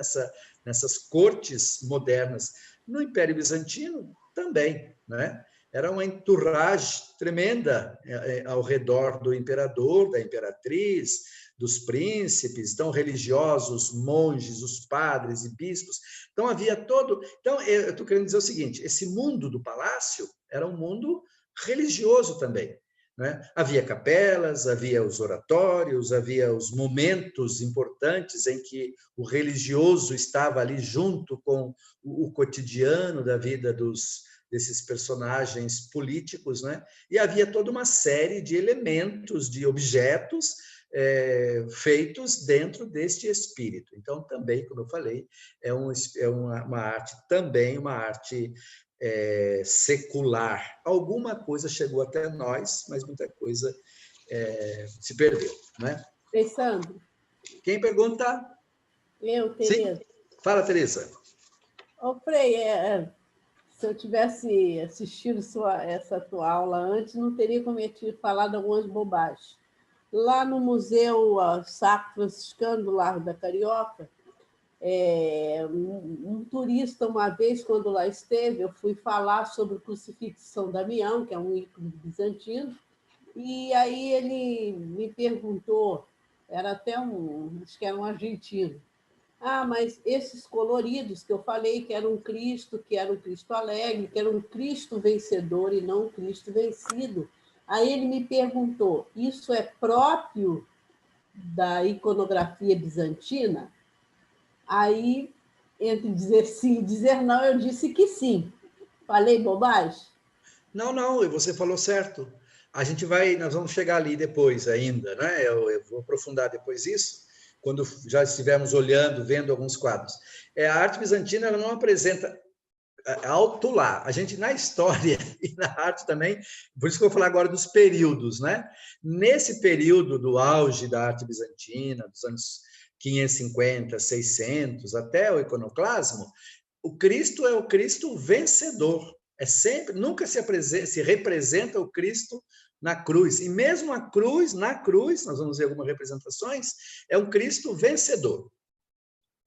Nessas cortes modernas. No Império Bizantino, também. Né? Era uma entourage tremenda ao redor do imperador, da imperatriz, dos príncipes, então religiosos, monges, os padres e bispos. Então havia todo... Então, eu estou querendo dizer o seguinte, esse mundo do palácio era um mundo religioso também. Né? Havia capelas, havia os oratórios, havia os momentos importantes em que o religioso estava ali junto com o cotidiano da vida desses personagens políticos, né? E havia toda uma série de elementos, de objetos feitos dentro deste espírito. Então, também, como eu falei, é uma arte, também uma arte secular. Alguma coisa chegou até nós, mas muita coisa se perdeu. Né? Pensando. Quem pergunta? Eu, Tereza. Sim? Fala, Tereza. Ô, Frei, se eu tivesse assistido essa tua aula antes, não teria cometido falado algumas bobagens. Lá no Museu Sacro Franciscano do Largo da Carioca, um turista, uma vez, quando lá esteve, eu fui falar sobre o crucifixo de São Damião, que é um ícone bizantino, e aí ele me perguntou, era até acho que era um argentino, mas esses coloridos que eu falei, que era um Cristo alegre, que era um Cristo vencedor e não um Cristo vencido. Aí ele me perguntou, isso é próprio da iconografia bizantina? Aí, entre dizer sim e dizer não, eu disse que sim. Falei bobagem? Não, você falou certo. Nós vamos chegar ali depois ainda, né? Eu vou aprofundar depois isso, quando já estivermos olhando, vendo alguns quadros. A arte bizantina ela não apresenta alto lá. A gente, na história e na arte também, por isso que eu vou falar agora dos períodos, né? Nesse período do auge da arte bizantina, dos anos 550, 600, até o iconoclasmo, o Cristo é o Cristo vencedor. Nunca se representa o Cristo na cruz. E mesmo na cruz, nós vamos ver algumas representações, é um Cristo vencedor.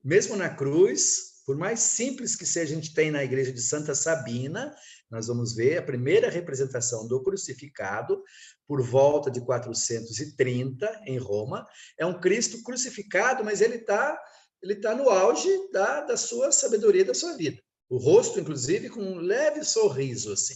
Mesmo na cruz, por mais simples que seja, a gente tem na igreja de Santa Sabina, nós vamos ver a primeira representação do crucificado, por volta de 430, em Roma. É um Cristo crucificado, mas ele está no auge da sua sabedoria, da sua vida. O rosto, inclusive, com um leve sorriso, assim.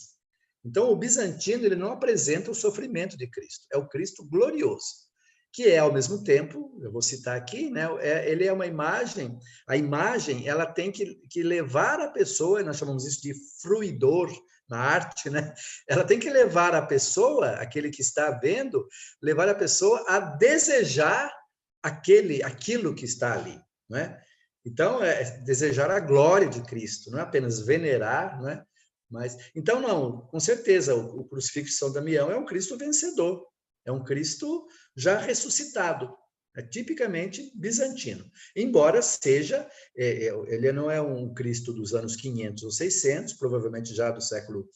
Então, o bizantino ele não apresenta o sofrimento de Cristo, é o Cristo glorioso, que é, ao mesmo tempo, eu vou citar aqui, né, ele é uma imagem, a imagem ela tem que levar a pessoa, nós chamamos isso de fruidor na arte, né? Ela tem que levar a pessoa, aquele que está vendo, levar a pessoa a desejar aquilo que está ali, né? Então, desejar a glória de Cristo, não é apenas venerar, né? Mas, então, não, com certeza, o crucifixo de São Damião é um Cristo vencedor, é um Cristo já ressuscitado, é tipicamente bizantino. Embora seja, ele não é um Cristo dos anos 500 ou 600, provavelmente já do século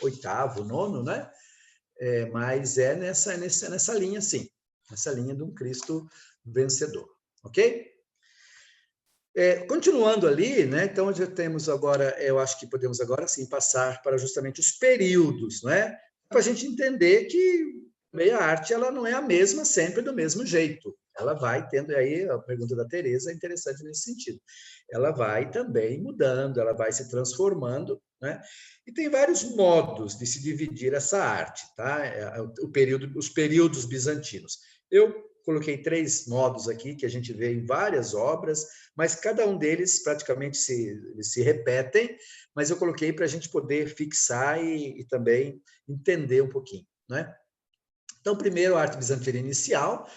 VIII, IX, né? Mas é nessa linha, sim, nessa linha de um Cristo vencedor, ok? Continuando ali, né? Então já temos agora, eu acho que podemos agora sim passar para justamente os períodos, né? Para a gente entender que a arte ela não é a mesma sempre do mesmo jeito. Ela vai tendo, aí a pergunta da Tereza é interessante nesse sentido. Ela vai também mudando, ela vai se transformando, né? E tem vários modos de se dividir essa arte, tá? Os períodos bizantinos. Eu coloquei 3 modos aqui que a gente vê em várias obras, mas cada um deles praticamente se repetem, mas eu coloquei para a gente poder fixar e também entender um pouquinho, né? Então, primeiro, a arte bizantina inicial.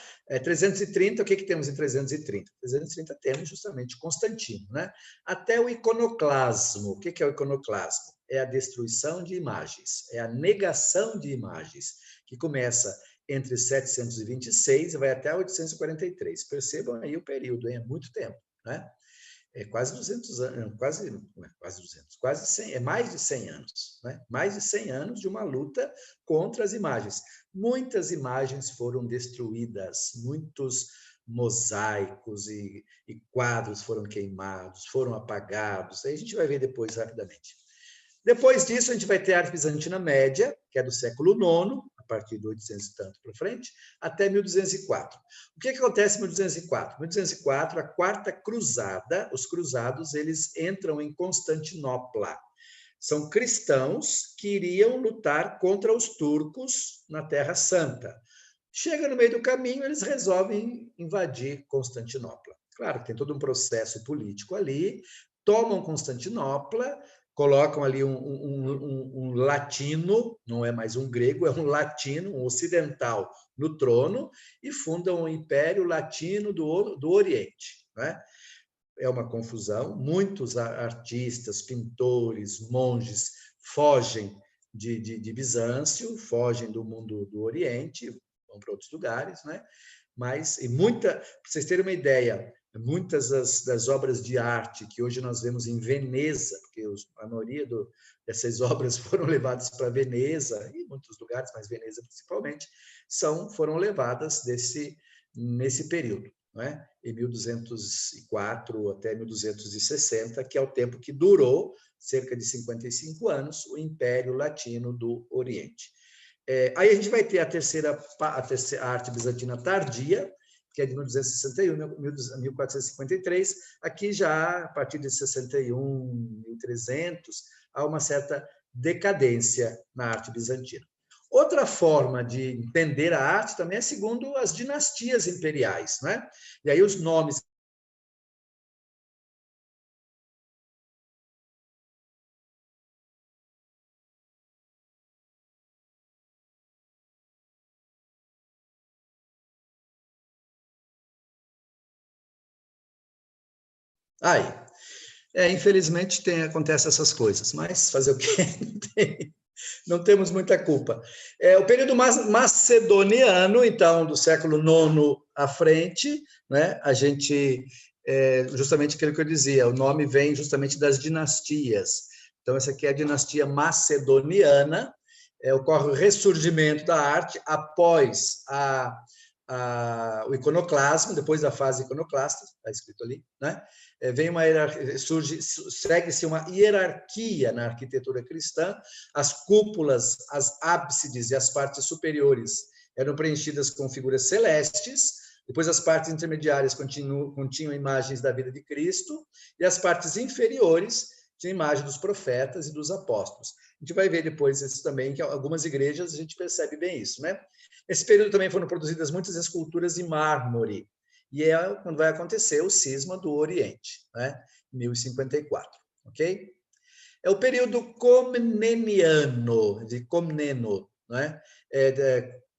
330, o que temos em 330? 330 temos justamente Constantino, né? Até o iconoclasmo. O que é o iconoclasmo? É a destruição de imagens, é a negação de imagens, que começa entre 726 e vai até 843. Percebam aí o período, hein? É muito tempo, né? É quase 200 anos, quase 200, quase 100, é mais de 100 anos, né? Mais de 100 anos de uma luta contra as imagens. Muitas imagens foram destruídas, muitos mosaicos e quadros foram queimados, foram apagados. Aí a gente vai ver depois rapidamente. Depois disso, a gente vai ter a arte bizantina média, que é do século IX, a partir de 800 e tanto para frente, até 1204. O que acontece em 1204? 1204, a Quarta Cruzada, os cruzados, eles entram em Constantinopla. São cristãos que iriam lutar contra os turcos na Terra Santa. Chega no meio do caminho, eles resolvem invadir Constantinopla. Claro que tem todo um processo político ali, tomam Constantinopla, colocam ali um latino, não é mais um grego, é um latino, um ocidental, no trono, e fundam o Império Latino do Oriente, né? É uma confusão, muitos artistas, pintores, monges fogem de Bizâncio, fogem do mundo do Oriente, vão para outros lugares, né? Mas, para vocês terem uma ideia, muitas das obras de arte que hoje nós vemos em Veneza, porque a maioria dessas obras foram levadas para Veneza, e muitos lugares, mas Veneza principalmente, foram levadas nesse período, não é? Em 1204 até 1260, que é o tempo que durou, cerca de 55 anos, o Império Latino do Oriente. Aí a gente vai ter a terceira arte bizantina tardia, que é de 1261 a 1453. Aqui já, a partir de 61, 1300, há uma certa decadência na arte bizantina. Outra forma de entender a arte também é segundo as dinastias imperiais, né? E aí os nomes aí. Infelizmente acontece essas coisas, mas fazer o quê? Não temos muita culpa. O período macedoniano, então, do século IX à frente, né, a gente, justamente aquilo que eu dizia, o nome vem justamente das dinastias. Então, essa aqui é a dinastia macedoniana, ocorre o ressurgimento da arte após o iconoclasmo, depois da fase iconoclasta, está escrito ali, né? Vem uma segue-se uma hierarquia na arquitetura cristã, as cúpulas, as ábsides e as partes superiores eram preenchidas com figuras celestes, depois as partes intermediárias continham imagens da vida de Cristo, e as partes inferiores tinham imagem dos profetas e dos apóstolos. A gente vai ver depois isso também, que algumas igrejas a gente percebe bem isso, né? Nesse período também foram produzidas muitas esculturas de mármore, e é quando vai acontecer o cisma do Oriente, né? 1054, ok? É o período comneniano, de Comneno, né?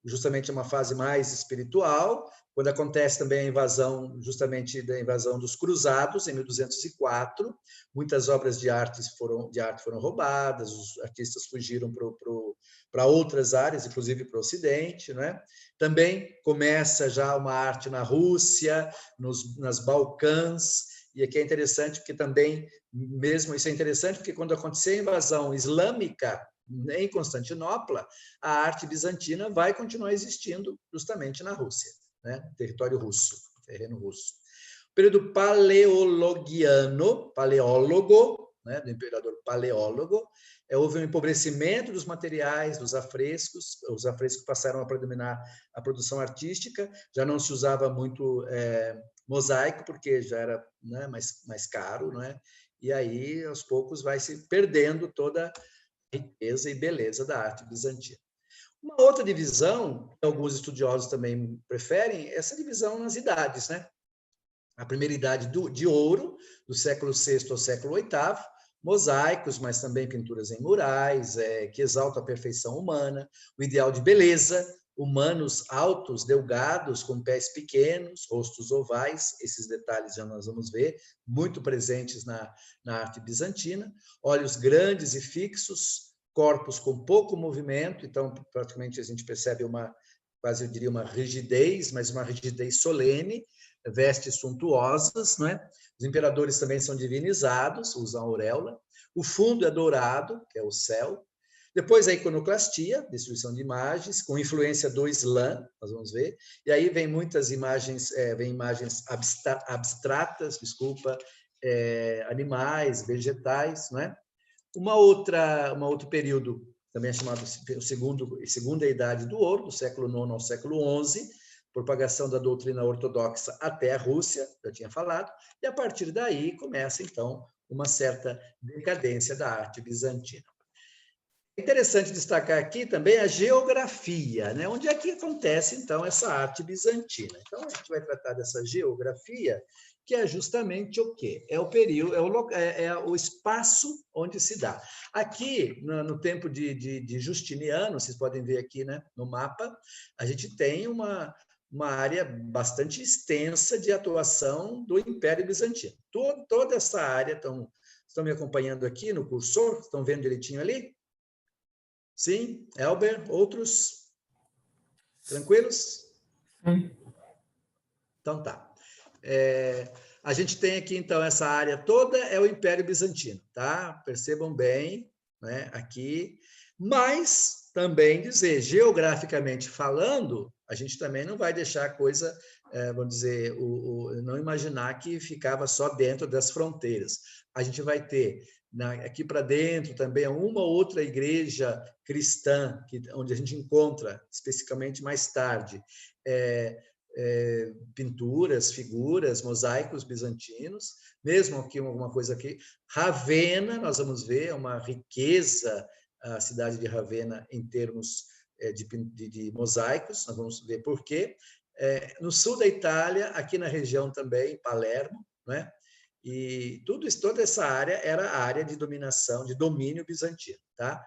Justamente uma fase mais espiritual, quando acontece também a invasão, justamente da invasão dos cruzados, em 1204, muitas obras de arte foram roubadas, os artistas fugiram para outras áreas, inclusive para o Ocidente, né? Também começa já uma arte na Rússia, nas Balcãs, e aqui é interessante porque também, mesmo isso é interessante, porque quando aconteceu a invasão islâmica em Constantinopla, a arte bizantina vai continuar existindo justamente na Rússia, né? Território russo, terreno russo. O período paleólogo, né? Do imperador Paleólogo, houve um empobrecimento dos materiais, dos afrescos, os afrescos passaram a predominar a produção artística, já não se usava muito mosaico, porque já era, né, mais caro, né? E aí, aos poucos, vai se perdendo toda a riqueza e beleza da arte bizantina. Uma outra divisão, que alguns estudiosos também preferem, é essa divisão nas idades, né? A primeira idade de ouro, do século VI ao século VIII, mosaicos, mas também pinturas em murais, que exaltam a perfeição humana, o ideal de beleza, humanos altos, delgados, com pés pequenos, rostos ovais, esses detalhes já nós vamos ver, muito presentes na arte bizantina, olhos grandes e fixos, corpos com pouco movimento, então praticamente a gente percebe quase eu diria uma rigidez, mas uma rigidez solene, vestes suntuosas, não é? Os imperadores também são divinizados, usam auréola, o fundo é dourado, que é o céu. Depois a iconoclastia, destruição de imagens, com influência do Islã, nós vamos ver. E aí vem muitas imagens, vem imagens abstratas, animais, vegetais, não é? Outro período, também é chamado segunda idade do ouro, do século IX ao século XI, propagação da doutrina ortodoxa até a Rússia, eu tinha falado, e a partir daí começa, então, uma certa decadência da arte bizantina. É interessante destacar aqui também a geografia, né? Onde é que acontece, então, essa arte bizantina. Então, a gente vai tratar dessa geografia, que é justamente o quê? É o período, é o espaço onde se dá. Aqui, no tempo de Justiniano, vocês podem ver aqui, né, no mapa, a gente tem uma área bastante extensa de atuação do Império Bizantino. Toda essa área, estão me acompanhando aqui no cursor? Estão vendo direitinho ali? Sim? Elber? Outros? Tranquilos? Sim. Então tá. A gente tem aqui, então, essa área toda é o Império Bizantino, tá? Percebam bem, né, aqui. Mas também dizer, geograficamente falando, a gente também não vai deixar a coisa, vamos dizer, não imaginar que ficava só dentro das fronteiras. A gente vai ter aqui para dentro também uma ou outra igreja cristã, onde a gente encontra, especificamente mais tarde, pinturas, figuras, mosaicos bizantinos, mesmo aqui alguma coisa aqui. Ravenna, nós vamos ver, é uma riqueza, a cidade de Ravenna, em termos de mosaicos, nós vamos ver por quê. No sul da Itália, aqui na região também, Palermo, né? E toda essa área era a área de dominação, de domínio bizantino, tá?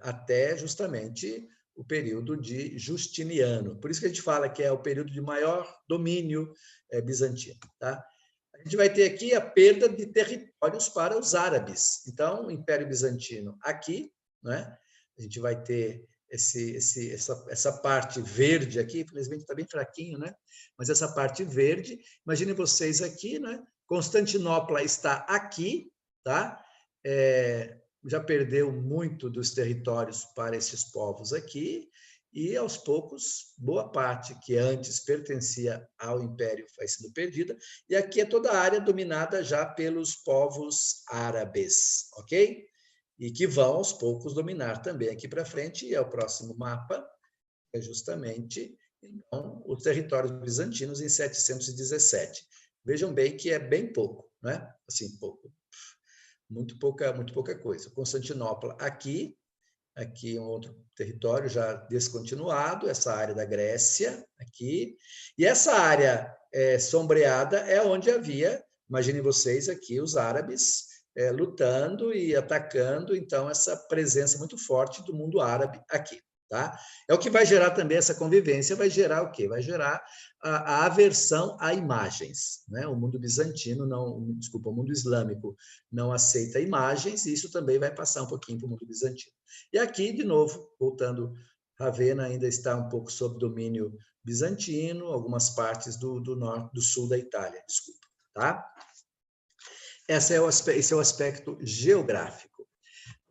Até justamente o período de Justiniano. Por isso que a gente fala que é o período de maior domínio bizantino, tá? A gente vai ter aqui a perda de territórios para os árabes. Então, o Império Bizantino aqui, né? A gente vai ter essa parte verde aqui, infelizmente está bem fraquinho, né? Mas essa parte verde, imaginem vocês aqui, né? Constantinopla está aqui, tá? Já perdeu muito dos territórios para esses povos aqui, e aos poucos, boa parte que antes pertencia ao Império vai sendo perdida, e aqui é toda a área dominada já pelos povos árabes, ok? E que vão aos poucos dominar também aqui para frente, e é o próximo mapa, é justamente então, os territórios bizantinos em 717. Vejam bem que é bem pouco, né? Assim, pouco. Muito pouca coisa. Constantinopla aqui um outro território já descontinuado, essa área da Grécia aqui. E essa área sombreada é onde havia, imaginem vocês aqui, os árabes lutando e atacando, então, essa presença muito forte do mundo árabe aqui. Tá? É o que vai gerar também essa convivência, vai gerar o quê? Vai gerar a aversão a imagens, né? O mundo bizantino, o mundo islâmico não aceita imagens, e isso também vai passar um pouquinho para o mundo bizantino. E aqui, de novo, voltando, Ravenna ainda está um pouco sob domínio bizantino, algumas partes do norte, do sul da Itália, desculpa, tá? Esse é o aspecto geográfico.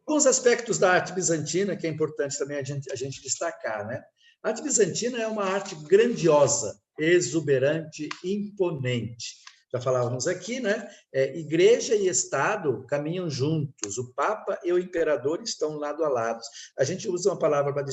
Alguns aspectos da arte bizantina que é importante também a gente destacar, né? A arte bizantina é uma arte grandiosa, exuberante, imponente. Já falávamos aqui, né? Igreja e Estado caminham juntos, o Papa e o Imperador estão lado a lado. A gente usa uma palavra para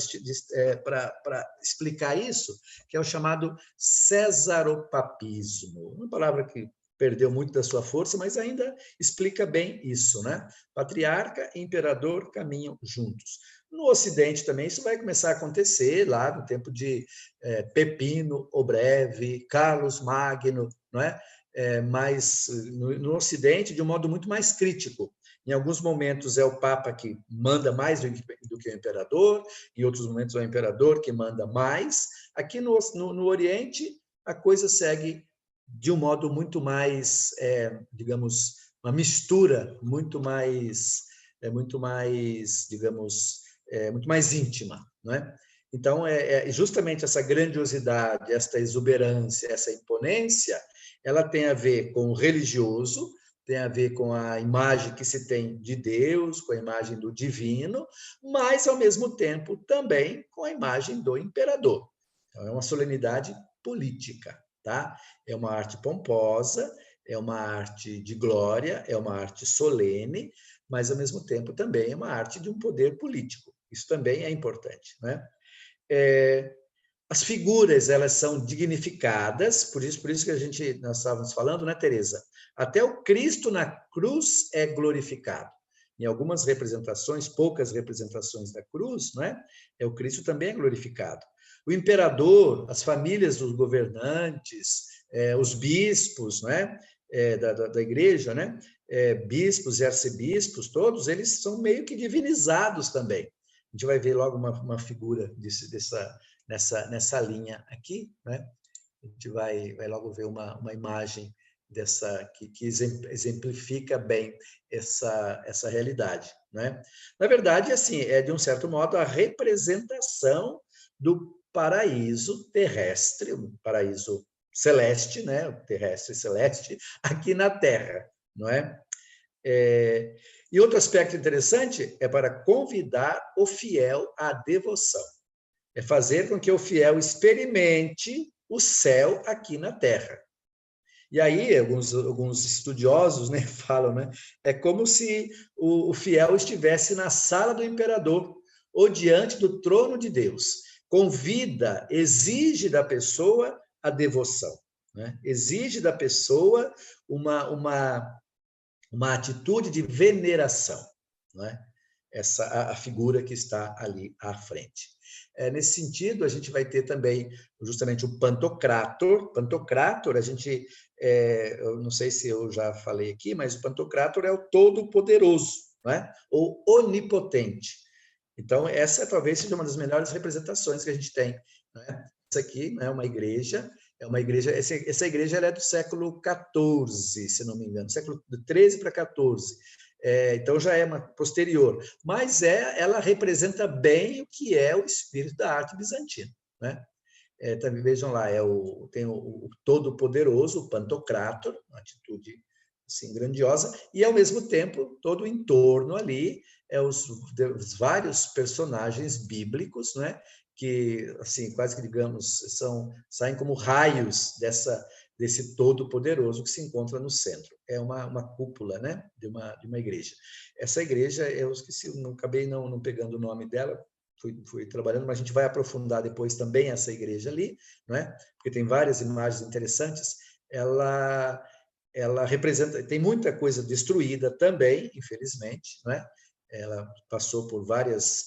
explicar isso, que é o chamado cesaropapismo, uma palavra que perdeu muito da sua força, mas ainda explica bem isso, né? Patriarca e imperador caminham juntos. No Ocidente também isso vai começar a acontecer, lá no tempo de Pepino o Breve, Carlos Magno, não é? Mas no Ocidente, de um modo muito mais crítico. Em alguns momentos é o Papa que manda mais do do que o imperador, em outros momentos é o imperador que manda mais. Aqui no Oriente, a coisa segue de um modo muito mais, digamos, uma mistura muito mais, digamos, muito mais íntima, não é? Então, justamente essa grandiosidade, essa exuberância, essa imponência, ela tem a ver com o religioso, tem a ver com a imagem que se tem de Deus, com a imagem do divino, mas, ao mesmo tempo, também com a imagem do imperador. Então, é uma solenidade política, tá? É uma arte pomposa, é uma arte de glória, é uma arte solene, mas, ao mesmo tempo, também é uma arte de um poder político. Isso também é importante, né? As figuras, elas são dignificadas, por isso que nós estávamos falando, né, Teresa? Até o Cristo na cruz é glorificado. Em algumas representações, poucas representações da cruz, né, o Cristo também é glorificado. O imperador, as famílias dos governantes, os bispos, né, da igreja, né, bispos e arcebispos, todos eles são meio que divinizados também. A gente vai ver logo uma figura nessa linha aqui, né? A gente vai logo ver uma imagem dessa que exemplifica bem essa realidade, né? Na verdade, assim, é de um certo modo a representação do paraíso terrestre, o paraíso celeste, né? O terrestre e celeste aqui na Terra, não é? E outro aspecto interessante é para convidar o fiel à devoção. É fazer com que o fiel experimente o céu aqui na Terra. E aí, alguns estudiosos, né, falam, né, é como se o fiel estivesse na sala do imperador ou diante do trono de Deus. Convida, exige da pessoa a devoção, né? Exige da pessoa uma atitude de veneração, não é? A figura que está ali à frente. Nesse sentido, a gente vai ter também justamente o Pantocrátor. Pantocrátor, eu não sei se eu já falei aqui, mas o Pantocrátor é o Todo-Poderoso, não é? Ou Onipotente. Então, essa talvez seja uma das melhores representações que a gente tem, não é? Essa aqui é uma igreja, essa igreja ela é do século XIV, se não me engano, século XIII para XIV. Então já é uma posterior, mas ela representa bem o que é o espírito da arte bizantina, né? Também vejam lá, tem o Todo-Poderoso, o Pantocrátor, uma atitude assim, grandiosa, e ao mesmo tempo todo o entorno ali os vários personagens bíblicos, né? Que assim quase que digamos saem como raios desse Todo-Poderoso que se encontra no centro. É uma cúpula, né, de uma igreja. Essa igreja, eu esqueci, acabei não pegando o nome dela, fui trabalhando, mas a gente vai aprofundar depois também essa igreja ali, não é? Porque tem várias imagens interessantes. Ela representa, tem muita coisa destruída também, infelizmente, não é? Ela passou por vários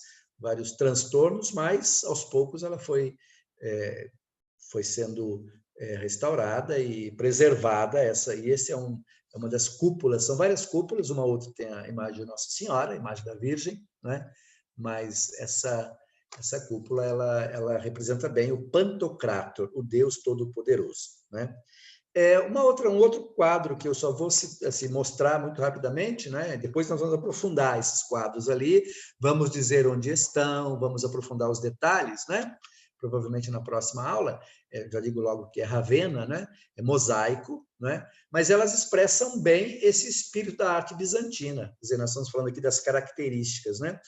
transtornos, mas aos poucos ela foi sendo restaurada e preservada. E esse é uma das cúpulas, são várias cúpulas, uma outra tem a imagem de Nossa Senhora, a imagem da Virgem, né? Mas essa cúpula ela representa bem o Pantocrátor, o Deus Todo-Poderoso, né? Um outro quadro que eu só vou assim, mostrar muito rapidamente, né? Depois nós vamos aprofundar esses quadros ali, vamos dizer onde estão, vamos aprofundar os detalhes, né? Provavelmente na próxima aula, já digo logo que é Ravenna, né? É mosaico, né? Mas elas expressam bem esse espírito da arte bizantina. Quer dizer, nós estamos falando aqui das características, né?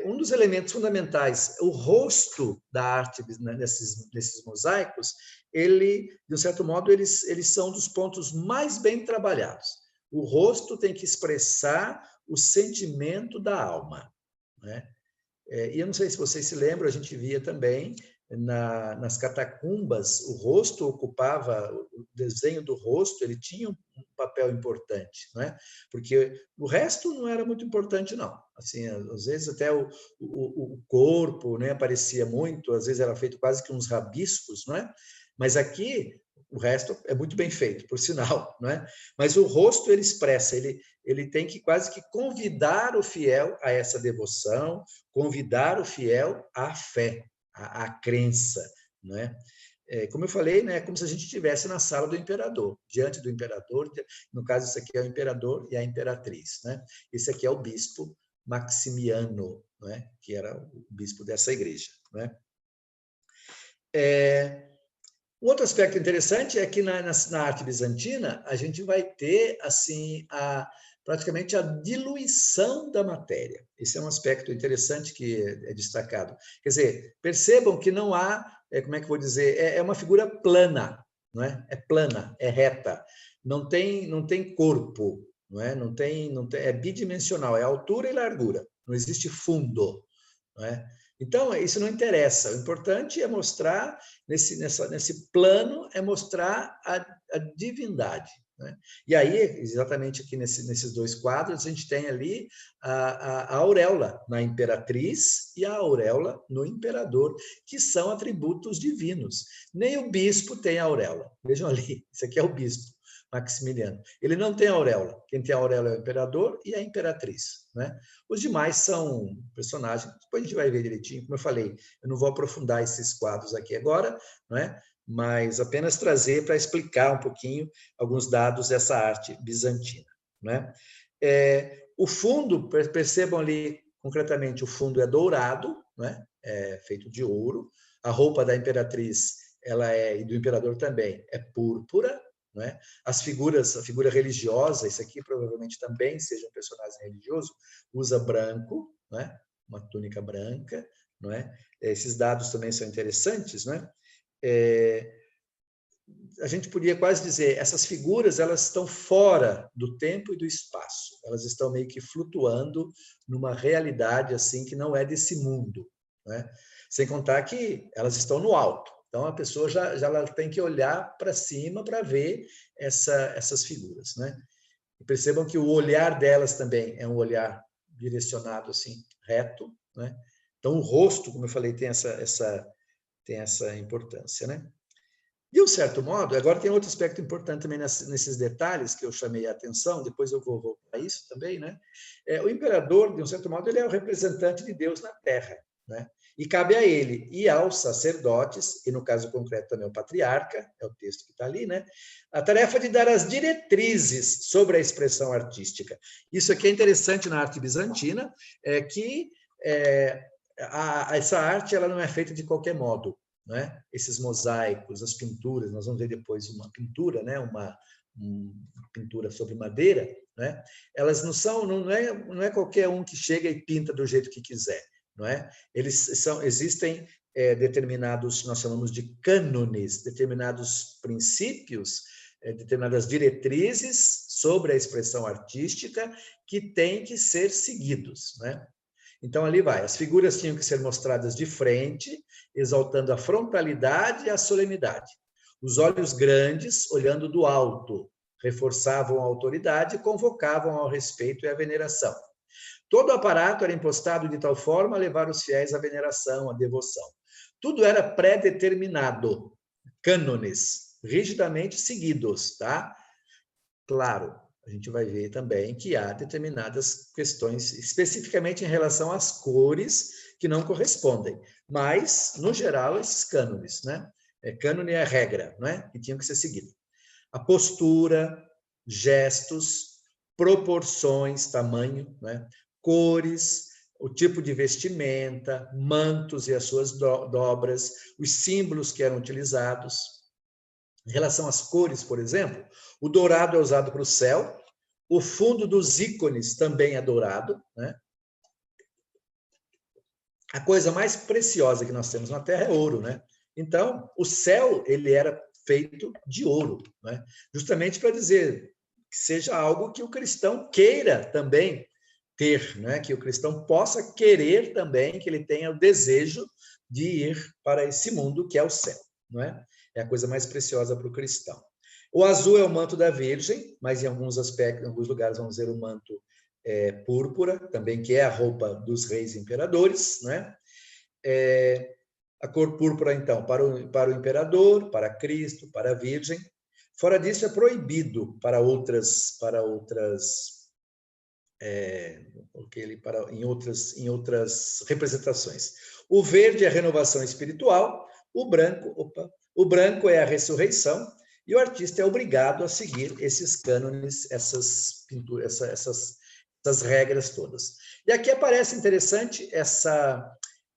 Um dos elementos fundamentais, o rosto da arte nesses mosaicos, de um certo modo, eles são dos pontos mais bem trabalhados. O rosto tem que expressar o sentimento da alma, né? E eu não sei se vocês se lembram, a gente via também nas catacumbas, o rosto ocupava, o desenho do rosto, ele tinha um papel importante, né? Porque o resto não era muito importante, não. Assim, às vezes até o corpo, né, aparecia muito, às vezes era feito quase que uns rabiscos, né? Mas aqui O resto é muito bem feito, por sinal, não é? Mas o rosto ele expressa, ele tem que quase que convidar o fiel a essa devoção, convidar o fiel à fé, à crença, não é? Como eu falei, né, é como se a gente estivesse na sala do imperador, diante do imperador. No caso, isso aqui é o imperador e a imperatriz, né? Esse aqui é o bispo Maximiano, né, que era o bispo dessa igreja, né? Um outro aspecto interessante é que na arte bizantina a gente vai ter assim praticamente a diluição da matéria. Esse é um aspecto interessante que é destacado. Quer dizer, percebam que não há, como é que eu vou dizer, é uma figura plana, não é? É plana, é reta, não tem corpo, não é? Não tem, é bidimensional, é altura e largura, não existe fundo, não é? Então, isso não interessa. O importante é mostrar, nesse plano, é mostrar a divindade, né? E aí, exatamente aqui nesses dois quadros, a gente tem ali a auréola na imperatriz e a auréola no imperador, que são atributos divinos. Nem o bispo tem auréola. Vejam ali, isso aqui é o bispo Maximiliano. Ele não tem auréola. Quem tem auréola é o imperador e a imperatriz, né? Os demais são personagens, depois a gente vai ver direitinho, como eu falei, eu não vou aprofundar esses quadros aqui agora, não é? Mas apenas trazer para explicar um pouquinho alguns dados dessa arte bizantina, né? O fundo, percebam ali concretamente, o fundo é dourado, né? É feito de ouro. A roupa da imperatriz e do imperador também é púrpura, né? As figuras, a figura religiosa, isso aqui provavelmente também seja um personagem religioso, usa branco, né? Uma túnica branca, não é? Esses dados também são interessantes, né? A gente podia quase dizer, essas figuras elas estão fora do tempo e do espaço, elas estão meio que flutuando numa realidade assim que não é desse mundo, né? Sem contar que elas estão no alto. Então, a pessoa já ela tem que olhar para cima para ver essas figuras, né? E percebam que o olhar delas também é um olhar direcionado assim, reto, né? Então, o rosto, como eu falei, tem essa importância, né? De um certo modo, agora tem outro aspecto importante também nesses detalhes que eu chamei a atenção, depois eu vou voltar a isso também, né? O imperador, de um certo modo, ele é o representante de Deus na Terra, né? E cabe a ele e aos sacerdotes, e no caso concreto também ao patriarca, é o texto que está ali, né? A tarefa de dar as diretrizes sobre a expressão artística. Isso aqui é interessante na arte bizantina, que essa arte ela não é feita de qualquer modo, né? Esses mosaicos, as pinturas, nós vamos ver depois uma pintura, né? Uma pintura sobre madeira, né? Elas não é qualquer um que chega e pinta do jeito que quiser, não é? Existem determinados, nós chamamos de cânones, determinados princípios, determinadas diretrizes sobre a expressão artística que têm que ser seguidos, né? Então, ali vai. As figuras tinham que ser mostradas de frente, exaltando a frontalidade e a solenidade. Os olhos grandes, olhando do alto, reforçavam a autoridade e convocavam ao respeito e à veneração. Todo o aparato era impostado de tal forma a levar os fiéis à veneração, à devoção. Tudo era pré-determinado, cânones, rigidamente seguidos, tá? Claro, a gente vai ver também que há determinadas questões, especificamente em relação às cores, que não correspondem. Mas, no geral, esses cânones, né? Cânone é regra, né? Que tinham que ser seguidos. A postura, gestos, proporções, tamanho, né? Cores, o tipo de vestimenta, mantos e as suas dobras, os símbolos que eram utilizados. Em relação às cores, por exemplo, o dourado é usado para o céu, o fundo dos ícones também é dourado, né? A coisa mais preciosa que nós temos na Terra é ouro, né? Então, o céu ele era feito de ouro, né? Justamente para dizer que seja algo que o cristão queira também ter, né? Que o cristão possa querer também, que ele tenha o desejo de ir para esse mundo que é o céu, não é? É a coisa mais preciosa para o cristão. O azul é o manto da Virgem, mas em alguns aspectos, em alguns lugares vamos dizer o manto púrpura, também que é a roupa dos reis e imperadores, né? A cor púrpura, então, para o imperador, para Cristo, para a Virgem. Fora disso, é proibido para outras coloquei ele em outras representações. O verde é a renovação espiritual, o branco é a ressurreição, e o artista é obrigado a seguir esses cânones, essas pinturas, essas regras todas. E aqui aparece interessante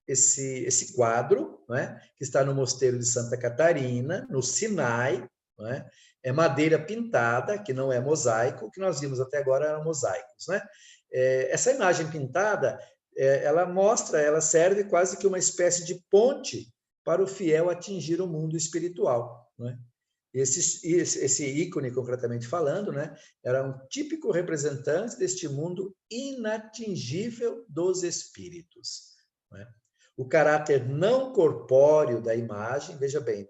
esse quadro, né, que está no Mosteiro de Santa Catarina, no Sinai, né, é madeira pintada, que não é mosaico, o que nós vimos até agora eram mosaicos, né? Essa imagem pintada, ela serve quase que uma espécie de ponte para o fiel atingir o mundo espiritual, né? Esse ícone, concretamente falando, né, era um típico representante deste mundo inatingível dos espíritos, né? O caráter não corpóreo da imagem, veja bem,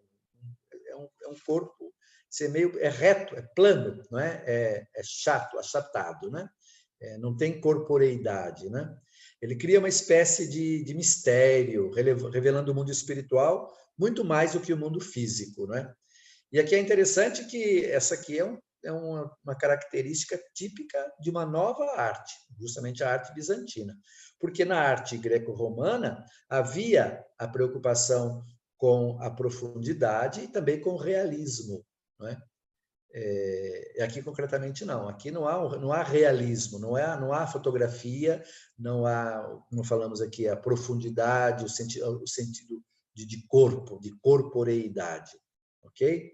é um corpo é reto, é plano, não é? É chato, achatado, né? Não tem corporeidade, né? Ele cria uma espécie de mistério, revelando o mundo espiritual muito mais do que o mundo físico, né? E aqui é interessante que essa aqui é uma característica típica de uma nova arte, justamente a arte bizantina. Porque na arte greco-romana havia a preocupação com a profundidade e também com o realismo, não é? Aqui concretamente não. Aqui não há realismo, não há fotografia, não há, como falamos aqui, a profundidade, o sentido de corpo, de corporeidade, ok?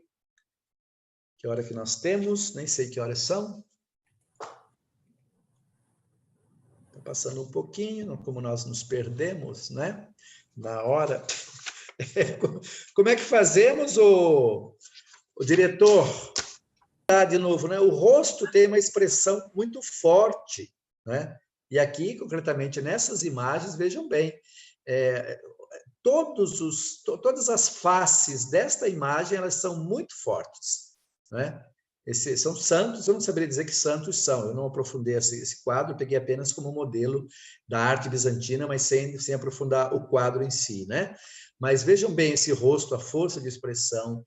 Que hora que nós temos? Nem sei que horas são. Está passando um pouquinho, como nós nos perdemos, né? Na hora. Como é que fazemos, o diretor? De novo, né? O rosto tem uma expressão muito forte, né? E aqui, concretamente, nessas imagens, vejam bem, todas as faces desta imagem, elas são muito fortes, né? São santos, eu não saberia dizer que santos são, eu não aprofundei esse quadro, peguei apenas como modelo da arte bizantina, mas sem aprofundar o quadro em si, né? Mas vejam bem esse rosto, a força de expressão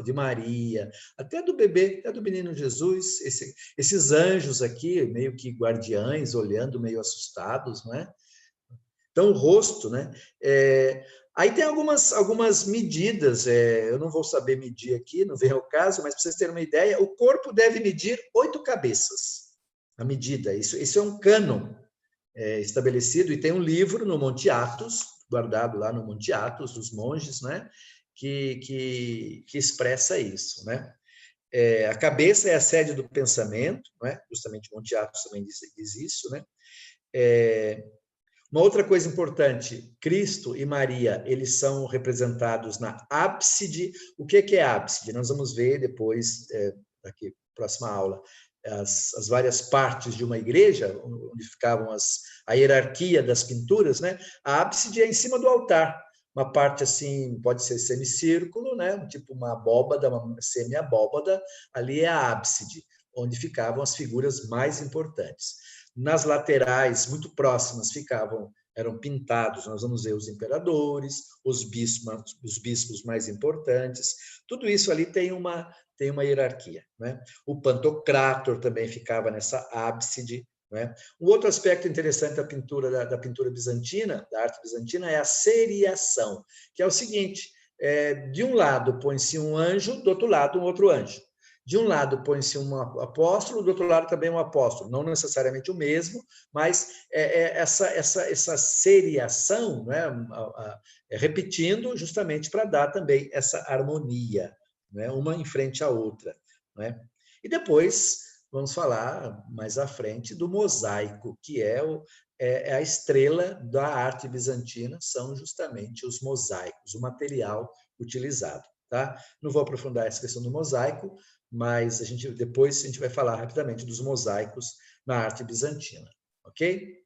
de Maria, até do bebê, até do menino Jesus, esses anjos aqui, meio que guardiães, olhando meio assustados, não é? Então, o rosto, né? Aí tem algumas medidas, eu não vou saber medir aqui, não vem ao caso, mas para vocês terem uma ideia, o corpo deve medir 8 cabeças, a medida. Isso é um cânon estabelecido, e tem um livro no Monte Athos, guardado lá no Monte Athos, dos monges, né? Que expressa isso, né? A cabeça é a sede do pensamento, não é? Justamente Monte Athos também diz isso, né? Uma outra coisa importante, Cristo e Maria, eles são representados na ábside. O que é ábside? Nós vamos ver depois, aqui, próxima aula, as várias partes de uma igreja, onde ficavam a hierarquia das pinturas, né? A ábside é em cima do altar, uma parte assim, pode ser semicírculo, né? Tipo uma abóbada, uma semi-abóbada, ali é a ábside, onde ficavam as figuras mais importantes. Nas laterais, muito próximas, eram pintados, nós vamos ver os imperadores, os bispos mais importantes, tudo isso ali tem uma hierarquia, né? O Pantocrátor também ficava nessa ábside, né? Um outro aspecto interessante da pintura bizantina, da arte bizantina, é a seriação, que é o seguinte, de um lado põe-se um anjo, do outro lado um outro anjo. De um lado põe-se um apóstolo, do outro lado também um apóstolo, não necessariamente o mesmo, mas essa seriação, né, repetindo justamente para dar também essa harmonia, né, uma em frente à outra, né? E depois vamos falar mais à frente do mosaico, que é a estrela da arte bizantina, são justamente os mosaicos, o material utilizado, tá? Não vou aprofundar essa questão do mosaico, mas depois a gente vai falar rapidamente dos mosaicos na arte bizantina, ok?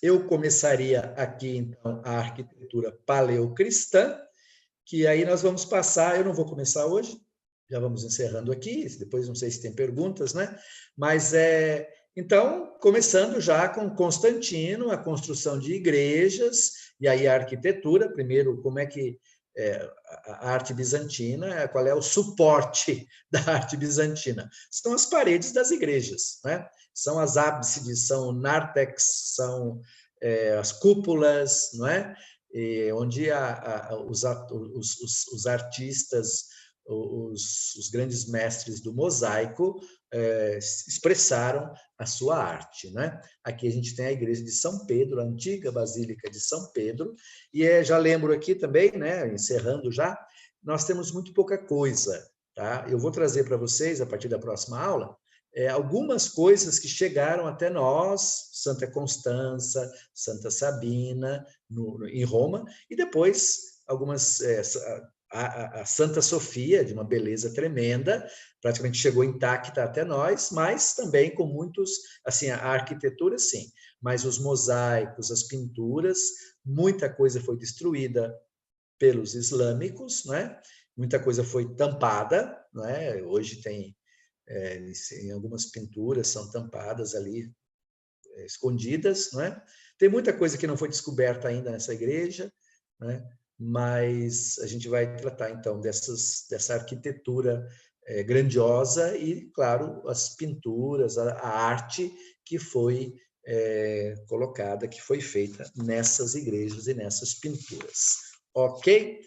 Eu começaria aqui, então, a arquitetura paleocristã, que aí nós vamos passar, eu não vou começar hoje, já vamos encerrando aqui, depois não sei se tem perguntas, né? Mas Então, começando já com Constantino, a construção de igrejas, e aí a arquitetura, primeiro, como é que a arte bizantina, qual é o suporte da arte bizantina? São as paredes das igrejas, né? São as ábsides, são nártex, são as cúpulas, não é? Onde os artistas, os grandes mestres do mosaico expressaram a sua arte, né? Aqui a gente tem a igreja de São Pedro, a antiga Basílica de São Pedro, e já lembro aqui também, né, encerrando já, nós temos muito pouca coisa, tá? Eu vou trazer para vocês, a partir da próxima aula, algumas coisas que chegaram até nós, Santa Constança, Santa Sabina, em Roma, e depois algumas... a Santa Sofia, de uma beleza tremenda, praticamente chegou intacta até nós, mas também com muitos, assim, a arquitetura sim, mas os mosaicos, as pinturas, muita coisa foi destruída pelos islâmicos, né? Muita coisa foi tampada, né? Hoje tem, em algumas pinturas são tampadas ali, escondidas, né? Tem muita coisa que não foi descoberta ainda nessa igreja, né? Mas a gente vai tratar então dessa arquitetura grandiosa e, claro, as pinturas, a arte que foi colocada, que foi feita nessas igrejas e nessas pinturas. Ok?